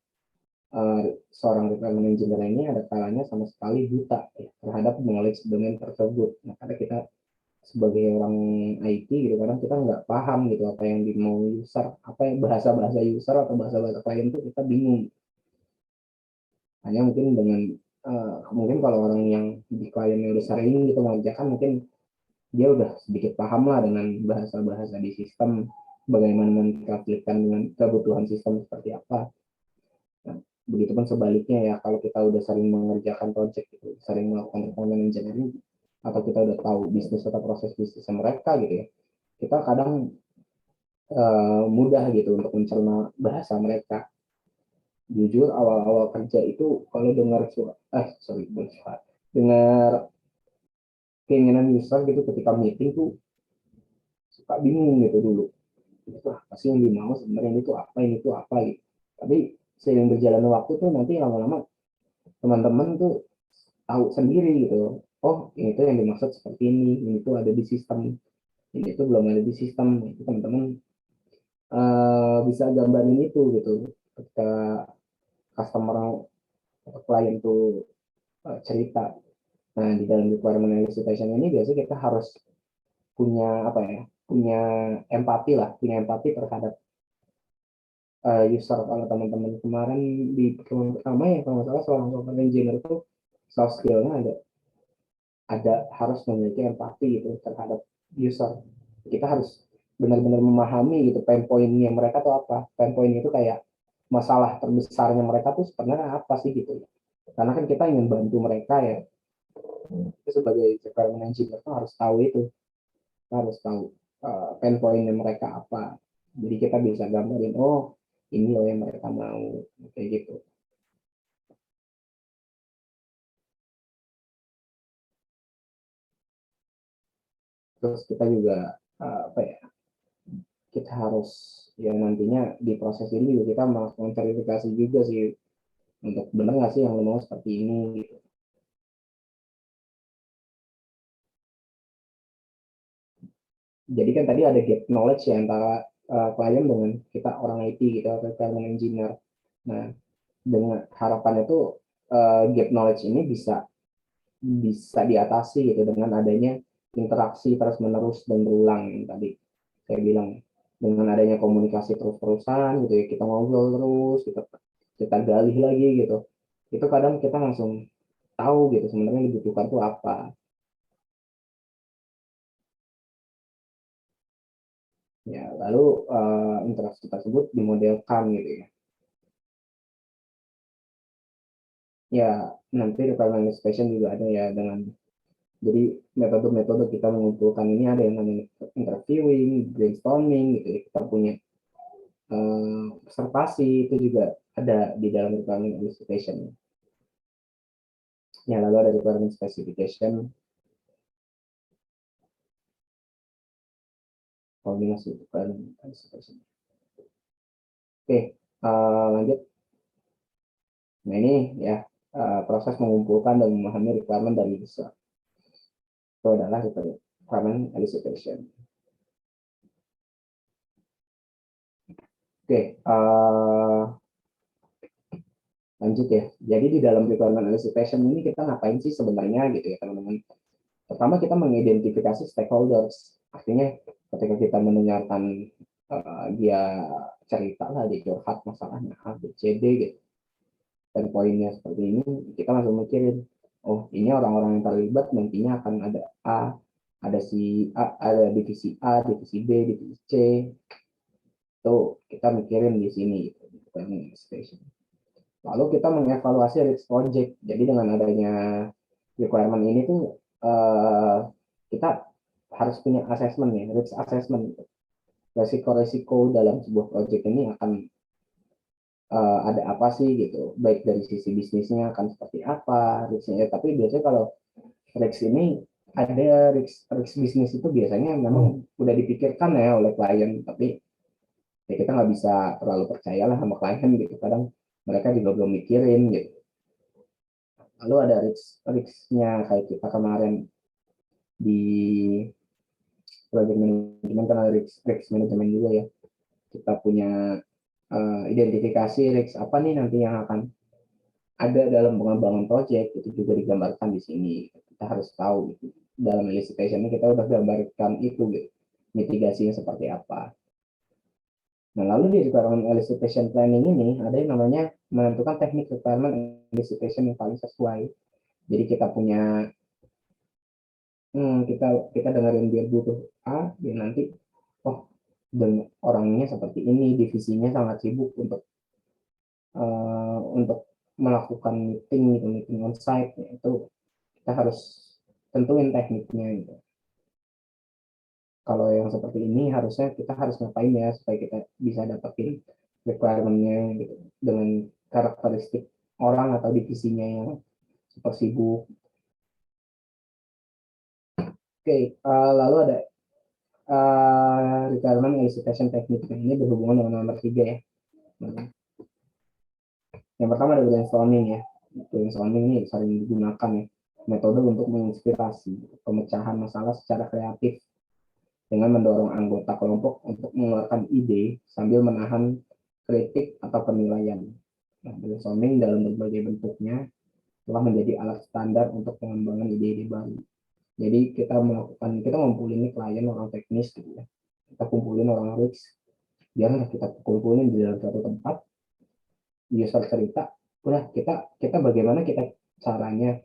seorang requirement engineer ini ada kalanya sama sekali buta ya, terhadap knowledge domain tersebut. Nah, karena kita sebagai orang IT gitu kadang kita nggak paham gitu apa yang dimau user, apa yang bahasa-bahasa user atau bahasa-bahasa klien itu kita bingung. Hanya mungkin dengan mungkin kalau orang yang di kliennya udah sering gitu mengerjakan, mungkin dia udah sedikit paham lah dengan bahasa-bahasa di sistem, bagaimana mentranslitkan dengan kebutuhan sistem seperti apa. Nah, begitupun sebaliknya ya, kalau kita udah sering mengerjakan project gitu, sering melakukan requirement engineering, atau kita udah tahu bisnis atau proses bisnis mereka gitu ya, kita kadang mudah gitu untuk mencerna bahasa mereka. Jujur awal-awal kerja itu kalau dengar dengar keinginan user gitu ketika meeting tuh suka bingung gitu dulu. Itu apa sih yang dimau sebenarnya, ini tuh apa gitu. Tapi seiring berjalannya waktu tuh nanti lama-lama teman-teman tuh tahu sendiri gitu. Oh, ini tuh yang dimaksud seperti ini tuh ada di sistem, ini tuh belum ada di sistem. Itu teman-teman bisa gambarin itu gitu. Ketika customer atau klien tuh cerita. Nah, di dalam requirement elicitation ini biasanya kita harus punya apa ya? Punya empati lah, punya empati terhadap user. Kalau teman-teman kemarin di pertemuan pertama ya kalau nggak salah seorang software engineer itu soft skill-nya ada harus memiliki empati gitu terhadap user. Kita harus benar-benar memahami gitu pain point-nya mereka tuh apa. Pain point itu kayak masalah terbesarnya mereka tuh sebenarnya apa sih gitu. Karena kan kita ingin bantu mereka ya. Itu sebagai requirement engineer tuh harus tahu itu. Kita harus tahu pain point-nya mereka apa. Jadi kita bisa gambarin, oh ini loh yang mereka mau kayak gitu. Terus kita juga apa ya, kita harus ya nantinya di proses ini juga kita melakukan verifikasi juga sih untuk benar nggak sih yang lo mau seperti ini gitu. Jadi kan tadi ada gap knowledge ya antara klien dengan kita orang IT gitu atau requirement engineer. Nah, dengan harapannya tuh gap knowledge ini bisa bisa diatasi gitu dengan adanya interaksi terus menerus dan berulang yang tadi saya bilang, dengan adanya komunikasi terus-terusan gitu ya, kita ngobrol terus, kita gali lagi gitu, itu kadang kita langsung tahu gitu sebenarnya yang dibutuhkan tuh apa ya. Lalu interaksi tersebut dimodelkan gitu ya. Ya, nanti requirement expression juga ada ya, dengan jadi metode-metode kita mengumpulkan ini ada yang namanya interviewing, brainstorming gitu ya. Kita punya observasi itu juga ada di dalam requirement elicitation. Ya, lalu ada requirement specification, kombinasi requirement elicitation. Oke, lanjut. Nah ini ya proses mengumpulkan dan memahami requirement dari user. Itu adalah requirement elicitation. Oke, lanjut ya. Jadi di dalam requirement elicitation ini kita ngapain sih sebenarnya gitu ya teman-teman. Pertama kita mengidentifikasi stakeholders. Artinya ketika kita mendengarkan dia cerita lah, dia curhat masalahnya A, B, C, D gitu. Dan poinnya seperti ini, kita langsung mikirin, oh ini orang-orang yang terlibat nantinya akan ada A, ada si A, ada divisi A, divisi B, divisi C. Itu kita mikirin di sini gitu. Lalu kita mengevaluasi risk project. Jadi dengan adanya requirement ini tuh kita harus punya assessment ya, risk assessment. Resiko-resiko dalam sebuah project ini akan ada apa sih gitu, baik dari sisi bisnisnya akan seperti apa risknya. Tapi biasanya kalau risk ini ada risk bisnis itu biasanya memang udah dipikirkan ya oleh klien, tapi ya kita nggak bisa terlalu percayalah sama klien gitu, kadang mereka juga belum mikirin gitu. Lalu ada risknya kayak kita kemarin di project management kan ada risk management juga ya, kita punya identifikasi risk apa nih nanti yang akan ada dalam pengembangan project, itu juga digambarkan di sini. Kita harus tahu gitu. Dalam elicitation ini kita udah gambarkan itu gitu, mitigasinya seperti apa. Nah, lalu di requirement elicitation planning ini ada yang namanya menentukan teknik requirement elicitation yang paling sesuai. Jadi kita punya kita dengerin dia butuh A, dia nanti oh dan orangnya seperti ini, divisinya sangat sibuk untuk melakukan meeting on site itu kita harus tentuin tekniknya gitu. kalau yang seperti ini harusnya kita harus ngapain ya supaya kita bisa dapetin requirement-nya gitu dengan karakteristik orang atau divisinya yang super sibuk. Oke, lalu ada requirement elicitation technique. Ini berhubungan dengan nomor 3 ya. Yang pertama ada brainstorming ya. Brainstorming ini sering digunakan ya, metode untuk menginspirasi pemecahan masalah secara kreatif dengan mendorong anggota kelompok untuk mengeluarkan ide sambil menahan kritik atau penilaian. Nah, brainstorming dalam berbagai bentuknya telah menjadi alat standar untuk pengembangan ide-ide baru. Jadi kita ngumpulin nih klien orang teknis gitu ya. Kita kumpulin orang risk, biar kita kumpulin di dalam satu tempat, user cerita, udah kita bagaimana kita caranya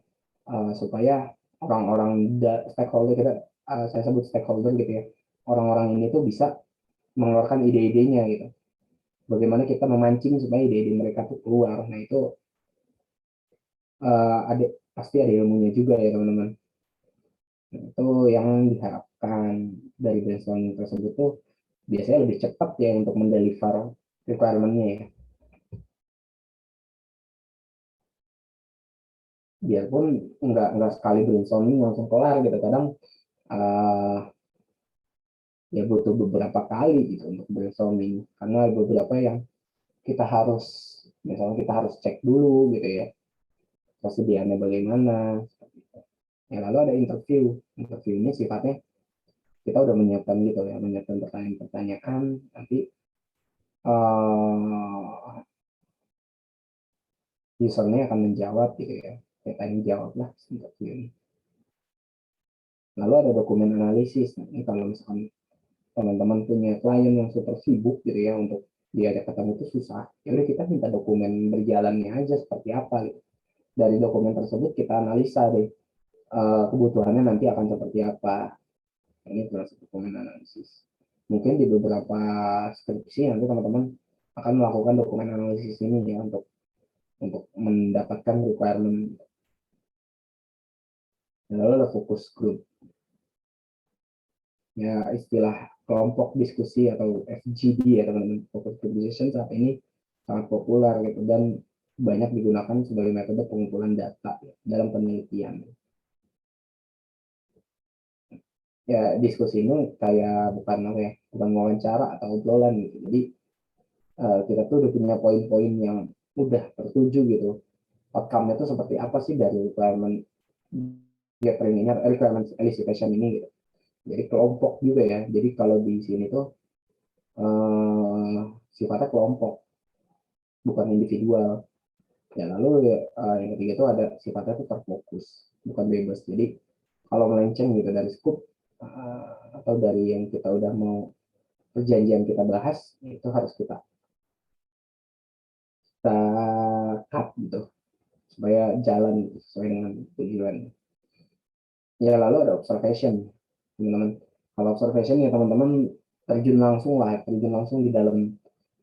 supaya orang-orang stakeholder kita, saya sebut stakeholder gitu ya, orang-orang ini tuh bisa mengeluarkan ide-idenya gitu. Bagaimana kita memancing supaya ide-ide mereka tuh keluar. Nah itu pasti ada ilmunya juga ya teman-teman. Itu yang diharapkan dari brainstorming tersebut tuh biasanya lebih cepat ya untuk mendeliver requirement-nya ya. Biarpun nggak sekali brainstorming langsung kelar gitu, kadang ya butuh beberapa kali gitu untuk brainstorming, karena beberapa yang kita harus, misalnya kita harus cek dulu gitu ya, persediaannya bagaimana. Ya lalu ada interview ini sifatnya kita udah menyiapkan gitu ya, menyiapkan pertanyaan-pertanyaan, nanti usernya akan menjawab gitu ya, kita tanya jawab lah interview ini. Lalu ada dokumen analisis. Ini kalau misalkan teman-teman punya klien yang super sibuk gitu ya, untuk diajak ketemu itu susah, ya udah kita minta dokumen berjalannya aja seperti apa gitu. Dari dokumen tersebut kita analisa deh, kebutuhannya nanti akan seperti apa. Ini proses dokumen analisis. Mungkin di beberapa skripsi nanti teman-teman akan melakukan dokumen analisis ini ya, untuk mendapatkan requirement. Lalu ada fokus group. Ya istilah kelompok diskusi atau FGD ya teman-teman. Focus group discussion saat ini sangat populer gitu, dan banyak digunakan sebagai metode pengumpulan data ya, dalam penelitian. Ya diskusi ini kayak bukan apa ya, bukan wawancara atau obrolan gitu. Jadi kita tuh udah punya poin-poin yang udah tertuju gitu. Outcome-nya itu seperti apa sih dari requirement gathering ini, requirement elicitation ini gitu. Jadi kelompok juga ya. Jadi kalau di sini tuh sifatnya kelompok, bukan individual. Ya lalu yang ketiga itu ada sifatnya tuh terfokus, bukan bebas. Jadi kalau melenceng gitu dari scope atau dari yang kita udah mau perjanjian kita bahas, itu harus kita cut gitu supaya jalan sesuai dengan tujuan. Ya lalu ada observation teman-teman. Kalau observation ya teman-teman terjun langsung di dalam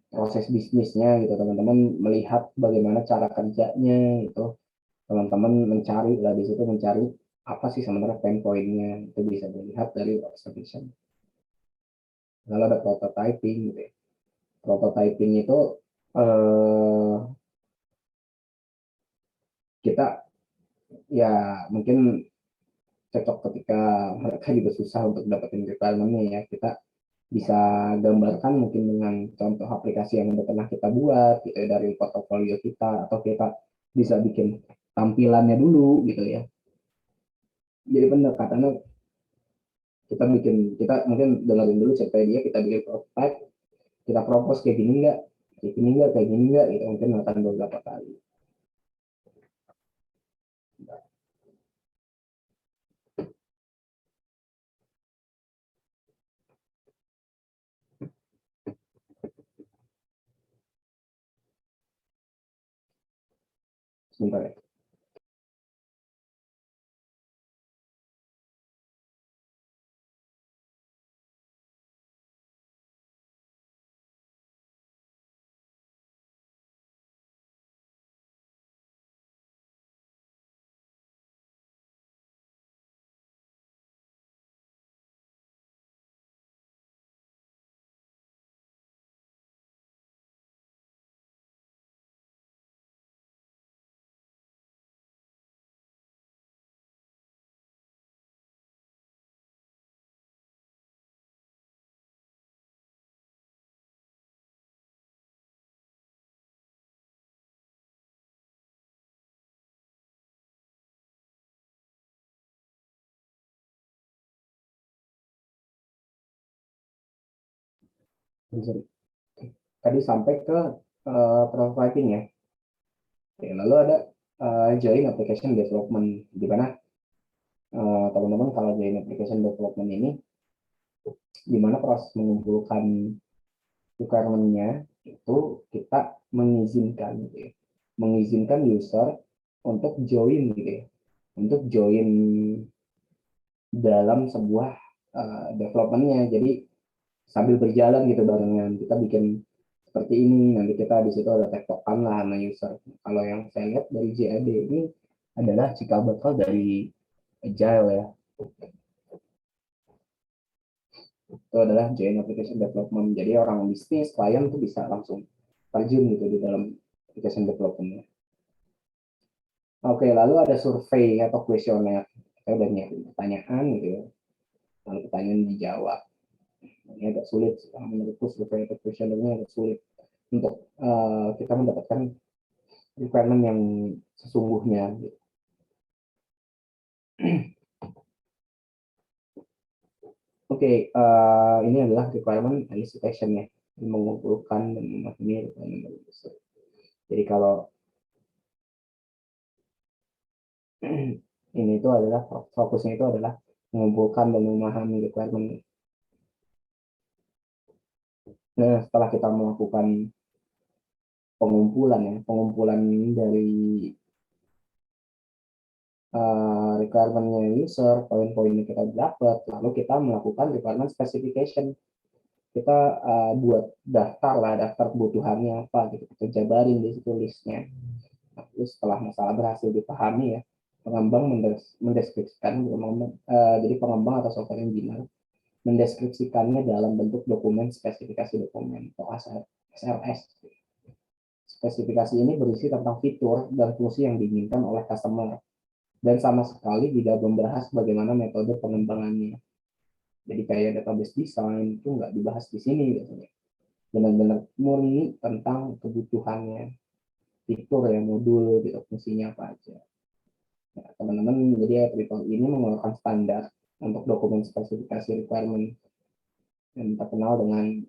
proses bisnisnya gitu, teman-teman melihat bagaimana cara kerjanya itu, teman-teman mencari lah di situ, mencari apa sih sebenarnya pain point-nya, itu bisa dilihat dari observation. Lalu ada prototyping gitu ya. Prototyping itu kita ya mungkin cocok ketika mereka juga susah untuk dapetin requirement-nya ya, kita bisa gambarkan mungkin dengan contoh aplikasi yang udah pernah kita buat gitu ya, dari portofolio kita, atau kita bisa bikin tampilannya dulu gitu ya. Jadi pendekatannya kita mungkin dengerin dulu cerita dia, kita bikin prototype, kita propose kayak gini enggak, kayak gini enggak gitu, mungkin akan beberapa kali. Sebentar ya. Sorry. Tadi sampai ke prototyping ya. Oke, lalu ada join application development, di mana teman-teman kalau join application development ini, di mana proses mengumpulkan requirement-nya itu kita mengizinkan gitu ya. Mengizinkan user untuk join gitu ya. Untuk join dalam sebuah development-nya. Jadi sambil berjalan gitu barengan, kita bikin seperti ini, nanti kita di situ ada tektokan lah sama user. Kalau yang saya lihat dari JAD ini adalah cikal bakal dari Agile ya. Itu adalah joint application development. Jadi orang bisnis, klien tuh bisa langsung terjun gitu di dalam application development. Oke, lalu ada survei atau kuesioner. Kita udah nyiapin pertanyaan gitu ya. Lalu pertanyaan dijawab. Ini agak sulit, menurutku survei atau kuesionernya agak sulit untuk kita mendapatkan requirement yang sesungguhnya. Gitu. Oke, ini adalah requirement elicitation ya, mengumpulkan dan memahami requirement dari user. Jadi kalau ini itu adalah fokusnya itu adalah mengumpulkan dan memahami requirement. Nah, setelah kita melakukan pengumpulan dari requirement-nya user, poin-poin yang kita dapat, lalu kita melakukan requirement specification. Kita buat daftar kebutuhannya apa gitu, kita jabarin di situ listnya. Nah, terus setelah masalah berhasil dipahami ya, pengembang mendeskripsikan, jadi pengembang atau software engineer mendeskripsikannya dalam bentuk dokumen spesifikasi dokumen atau SLS. Spesifikasi ini berisi tentang fitur dan fungsi yang diinginkan oleh customer dan sama sekali tidak membahas bagaimana metode pengembangannya. Jadi kayak database design itu nggak dibahas di sini biasanya. Benar-benar murni tentang kebutuhannya, fitur ya, modul gitu, fungsinya apa aja. Ya, teman-teman, jadi IEEE ini mengeluarkan standar untuk dokumen spesifikasi requirement yang terkenal dengan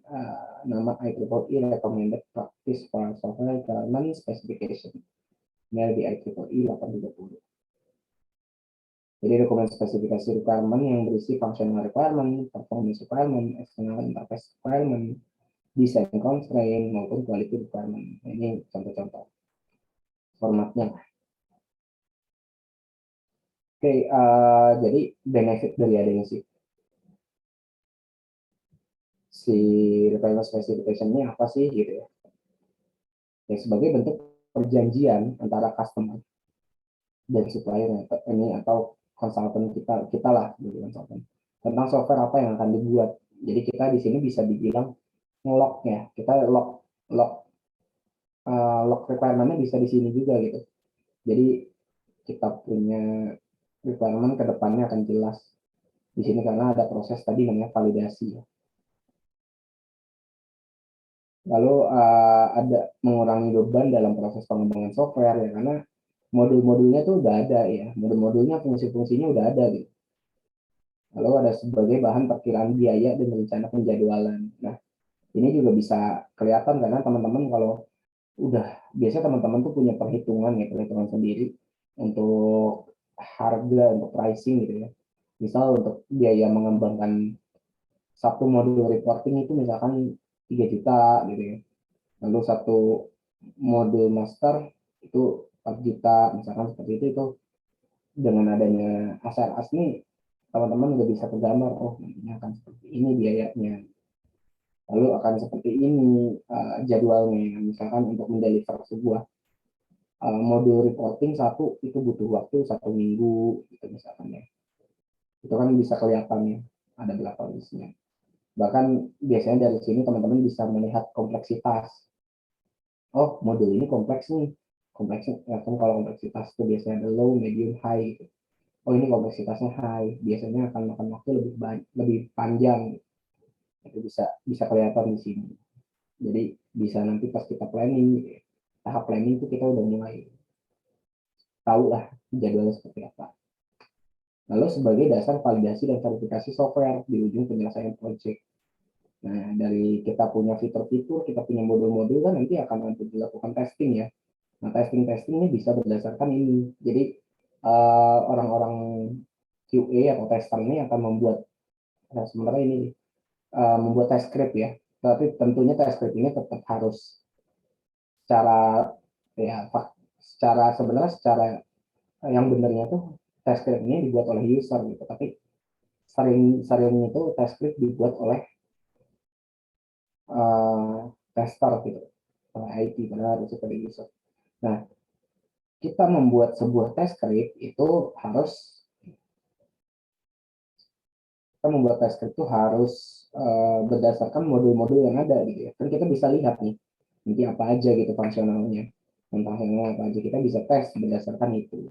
nama IEEE Recommended Practice for Software Requirement Specification. Ini di IEEE 830. Jadi dokumen spesifikasi requirement yang berisi functional requirement, performance requirement, external interface requirement, design constraint, maupun quality requirement. Ini contoh-contoh formatnya. Oke, jadi benefit dari adanya si requirement specification ini apa sih gitu ya? Ya sebagai bentuk perjanjian antara customer dan supplier ini atau konsultan kita lah gitu, konsultan tentang software apa yang akan dibuat. Jadi kita di sini bisa dibilang ngelok ya, kita lock requirement-nya bisa di sini juga gitu. Jadi kita punya requirement ke depannya akan jelas di sini karena ada proses tadi namanya validasi. Lalu ada mengurangi beban dalam proses pengembangan software ya, karena modul-modulnya tuh udah ada ya, modul-modulnya fungsi-fungsinya udah ada gitu. Lalu ada sebagai bahan perkiraan biaya dan rencana penjadwalan. Nah, ini juga bisa kelihatan karena teman-teman kalau udah biasa teman-teman tuh punya perhitungan sendiri untuk harga, untuk pricing gitu ya. Misal untuk biaya mengembangkan satu modul reporting itu misalkan 3 juta gitu ya. Lalu satu modul master itu 4 juta misalkan seperti itu dengan adanya ASRAS nih teman-teman udah bisa tergambar, oh nantinya akan seperti ini biayanya, lalu akan seperti ini jadwalnya. Misalkan untuk mendeliver sebuah modul reporting satu itu butuh waktu 1 minggu gitu misalkan ya, itu kan bisa kelihatan ya ada berapa listnya. Bahkan biasanya dari sini teman-teman bisa melihat kompleksitas, oh modul ini kompleks nih, kompleksnya ya kan, kalau kompleksitas itu biasanya ada low, medium, high gitu. Oh ini kompleksitasnya high, biasanya akan makan waktu lebih panjang. Itu bisa kelihatan di sini. Jadi bisa nanti pas kita planning, tahap planning itu kita udah mulai tahu lah jadwalnya seperti apa. Lalu sebagai dasar validasi dan verifikasi software di ujung penyelesaian project. Nah, dari kita punya fitur-fitur, kita punya modul-modul kan nanti akan ada dilakukan testing ya. Nah, testing-testing ini bisa berdasarkan ini. Jadi orang-orang QA atau tester ini akan membuat sementara ini membuat test script ya. Tapi tentunya test script ini tetap harus secara ya secara yang benarnya tuh test script ini dibuat oleh user gitu. Tapi sering itu test script dibuat oleh tester gitu, oleh IT padahal harus pada user. Nah, kita membuat sebuah test script itu harus berdasarkan modul-modul yang ada gitu ya. Kan kita bisa lihat nih nanti apa aja gitu fungsionalnya, apa aja kita bisa tes berdasarkan itu.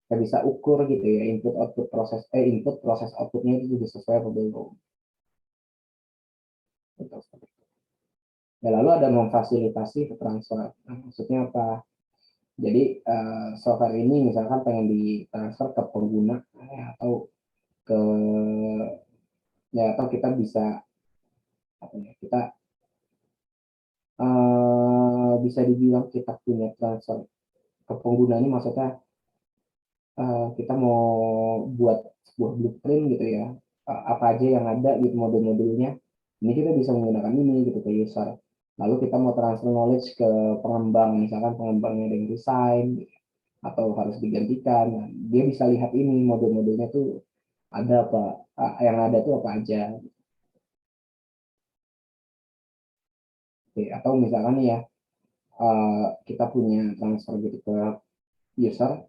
Kita bisa ukur gitu ya input proses outputnya itu juga sesuai atau belum. Gitu. Ya, lalu ada memfasilitasi transfer. Nah, maksudnya apa? Jadi software ini misalkan pengen ditransfer ke pengguna ya, ke atau kita bisa kita bisa dibilang kita punya transfer ke pengguna ini maksudnya kita mau buat sebuah blueprint gitu ya, apa aja yang ada gitu modul-modulnya, ini kita bisa menggunakan ini gitu ke user. Lalu kita mau transfer knowledge ke pengembang, misalkan pengembangnya ada yang resign atau harus digantikan, nah, dia bisa lihat ini modul-modulnya tuh ada apa, yang ada tuh apa aja. Oke, atau misalkan ya kita punya transfer gitu ke user.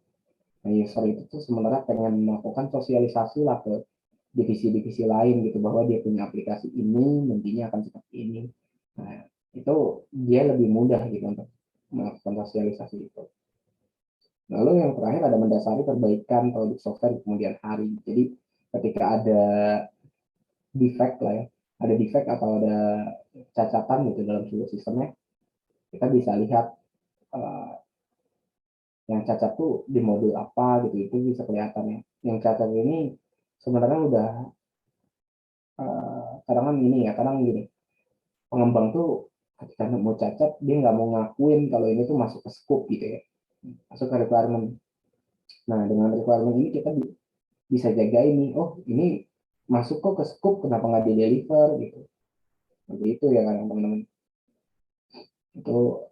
Nah, user itu tuh sebenarnya pengen melakukan sosialisasi lah ke divisi-divisi lain gitu bahwa dia punya aplikasi ini nantinya akan seperti ini. Nah, itu dia lebih mudah gitu untuk melakukan sosialisasi itu. Lalu yang terakhir ada mendasari perbaikan produk software di kemudian hari. Jadi ketika ada defect lah ya, ada defect atau ada cacatan gitu dalam sebuah sistemnya, kita bisa lihat yang cacat tuh di modul apa gitu, itu bisa kelihatan ya. Yang cacat ini sebenarnya udah kadang kan ini ya, kadang gini, pengembang tuh ketika mau cacat dia nggak mau ngakuin kalau ini tuh masuk ke scope gitu ya, masuk ke requirement. Nah, dengan requirement ini kita bisa jaga ini, oh ini masuk kok ke scope, kenapa nggak di deliver gitu. Seperti itu ya kan teman-teman. Itu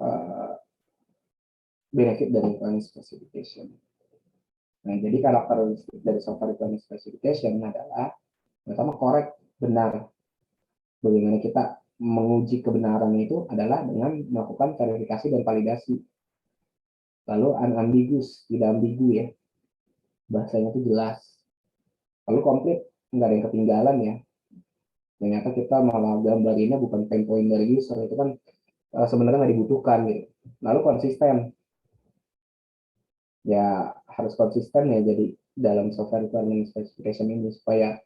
benefit dari requirement specification. Nah, jadi karakteristik dari software requirement specification adalah pertama korek, benar. Bagaimana kita menguji kebenaran itu adalah dengan melakukan verifikasi dan validasi. Lalu unambiguous, tidak ambigu ya. Bahasanya itu jelas. Lalu komplit, nggak ada yang ketinggalan ya. Ternyata kita malah gambarinnya bukan pain point dari user, itu kan sebenarnya nggak dibutuhkan gitu. Lalu konsisten, ya harus konsisten ya jadi dalam software requirement specification ini supaya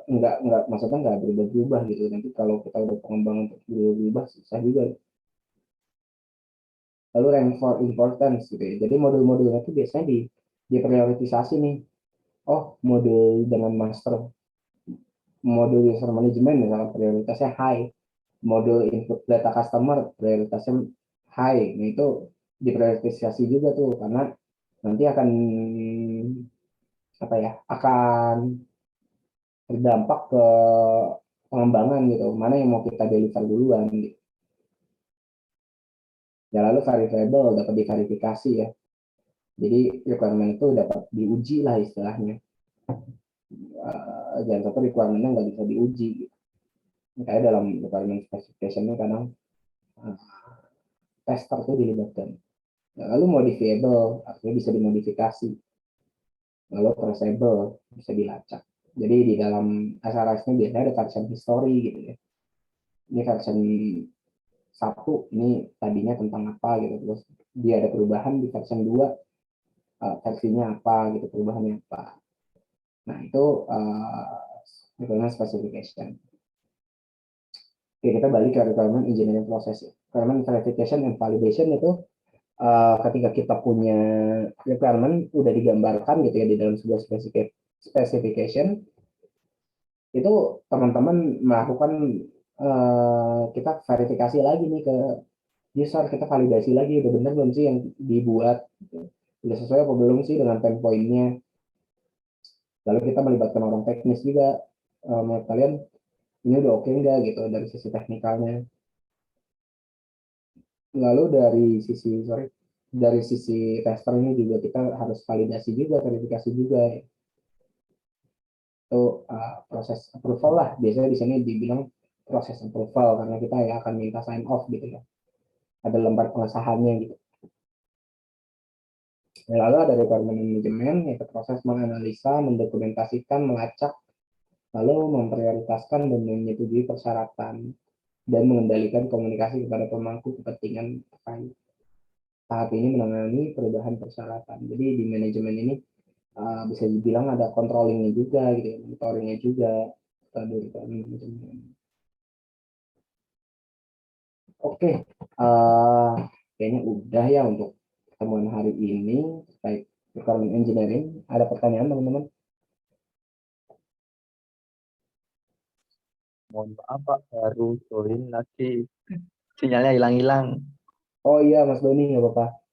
nggak maksudnya nggak berubah-ubah gitu. Nanti kalau kita udah pengembangan untuk berubah susah juga. Lalu rank for importance gitu ya. Jadi modul-modulnya itu biasanya diprioritisasi nih. Oh, modul dengan master, modul user management misalnya prioritasnya high, modul input data customer prioritasnya high. Nah, itu diprioritisasi juga tuh karena nanti akan akan berdampak ke pengembangan gitu. Mana yang mau kita deliver duluan gitu. Ya, lalu variable dapat diverifikasi ya. Jadi requirement itu dapat diuji lah istilahnya. Jangan sampai requirement-nya nggak bisa diuji. Gitu. Kayak dalam requirement specification-nya kadang tester itu dilibatkan. Nah, lalu modifiable artinya bisa dimodifikasi. Lalu traceable bisa dilacak. Jadi di dalam SRS-nya biasanya ada version history gitu ya. Ini version 1 ini tadinya tentang apa gitu, terus dia ada perubahan di version 2 versinya apa gitu, perubahannya apa. Nah, itu requirement specification. Oke, kita balik ke requirement engineering process ya. Requirement verification and validation itu ketika kita punya requirement udah digambarkan gitu ya di dalam sebuah specification, itu teman-teman melakukan kita verifikasi lagi nih ke user, kita validasi lagi udah bener belum sih yang dibuat, gitu. Udah sesuai apa belum sih dengan pain point-nya. Lalu kita melibatkan orang teknis juga, menurut kalian ini udah oke nggak gitu dari sisi teknikalnya. Lalu dari sisi tester ini juga kita harus validasi juga, verifikasi juga. Itu proses approval lah, biasanya di sini dibilang proses approval karena kita ya akan minta sign off gitu ya, ada lembar pengesahannya gitu. Lalu ada requirement management, yaitu proses menganalisa, mendokumentasikan, melacak, lalu memprioritaskan dan menyetujui persyaratan dan mengendalikan komunikasi kepada pemangku kepentingan terkait. Tahap ini menangani perubahan persyaratan. Jadi di manajemen ini bisa dibilang ada controllingnya juga gitu ya, monitoringnya juga dari manajemen. Oke, kayaknya udah ya untuk pertemuan hari ini terkait requirement engineering. Ada pertanyaan teman-teman? Mohon maaf Pak, baru join lagi. Sinyalnya hilang-hilang. Oh iya Mas Doni, nggak apa-apa.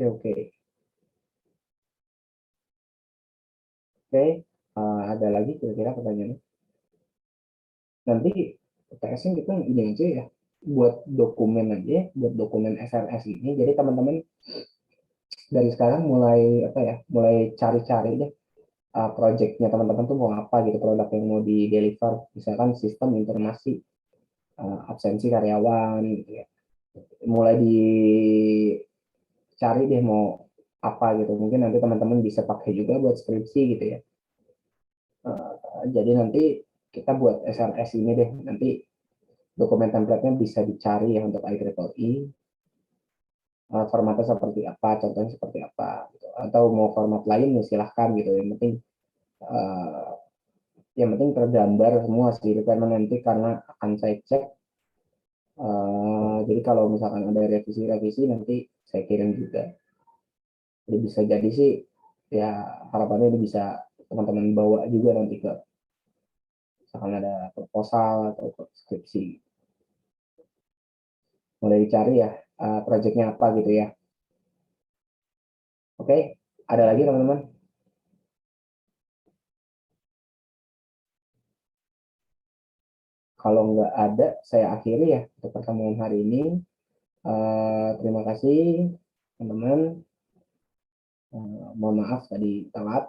Oke. Oke, ada lagi kira-kira pertanyaannya? Nanti PTS-nya kita ini aja ya, buat dokumen aja, buat dokumen SRS ini. Jadi teman-teman dari sekarang mulai apa ya, mulai cari-cari deh projectnya teman-teman tuh mau apa gitu, produk yang mau di deliver, misalkan sistem informasi absensi karyawan gitu ya. Mulai dicari deh mau apa gitu, mungkin nanti teman-teman bisa pakai juga buat skripsi gitu ya. Jadi nanti kita buat SRS ini deh, nanti dokumen template-nya bisa dicari ya untuk IEEE, formatnya seperti apa, contohnya seperti apa gitu. Atau mau format lain ya silahkan gitu, uh, yang penting tergambar semua sih requirement nanti, karena akan saya cek. Jadi kalau misalkan ada revisi-revisi nanti saya kirim juga. Jadi bisa jadi sih ya, harapannya ini bisa teman-teman bawa juga nanti ke misalkan ada proposal atau skripsi. Mulai dicari ya projectnya apa gitu ya. Oke, ada lagi teman-teman? Kalau nggak ada, saya akhiri ya untuk pertemuan hari ini. Terima kasih teman-teman. Mohon maaf tadi telat.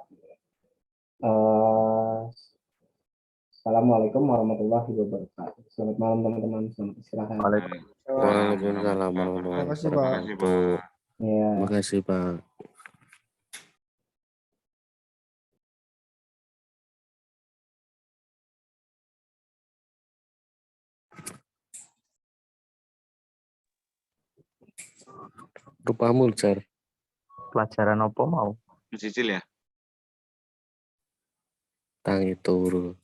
Assalamualaikum warahmatullahi wabarakatuh. Selamat malam teman-teman. Selamat istirahat. Waalaikumsalam warahmatullahi Terima kasih, Pak. wabarakatuh. Ya. Terima kasih Pak. Rupamu, Jar. Pelajaran apa mau? Mencicil ya? Tangi turu.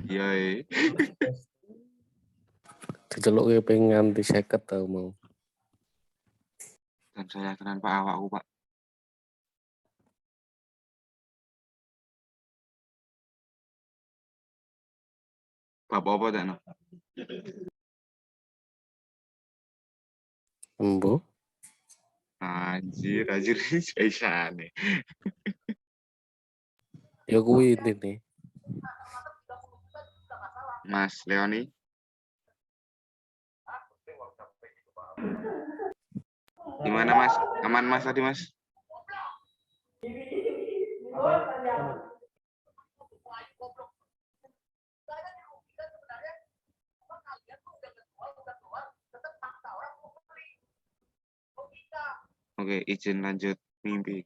Iya. Diceluk ke pengen nganti 50 tau mau. Dan saya kenal Pak awakku Pak. Bapak apa tak no? Embo. Anjir spesial nih. Ya kuwi intine. Mas Leoni. Gimana Mas? Aman Mas tadi Mas? Oke, izin lanjut mimpi.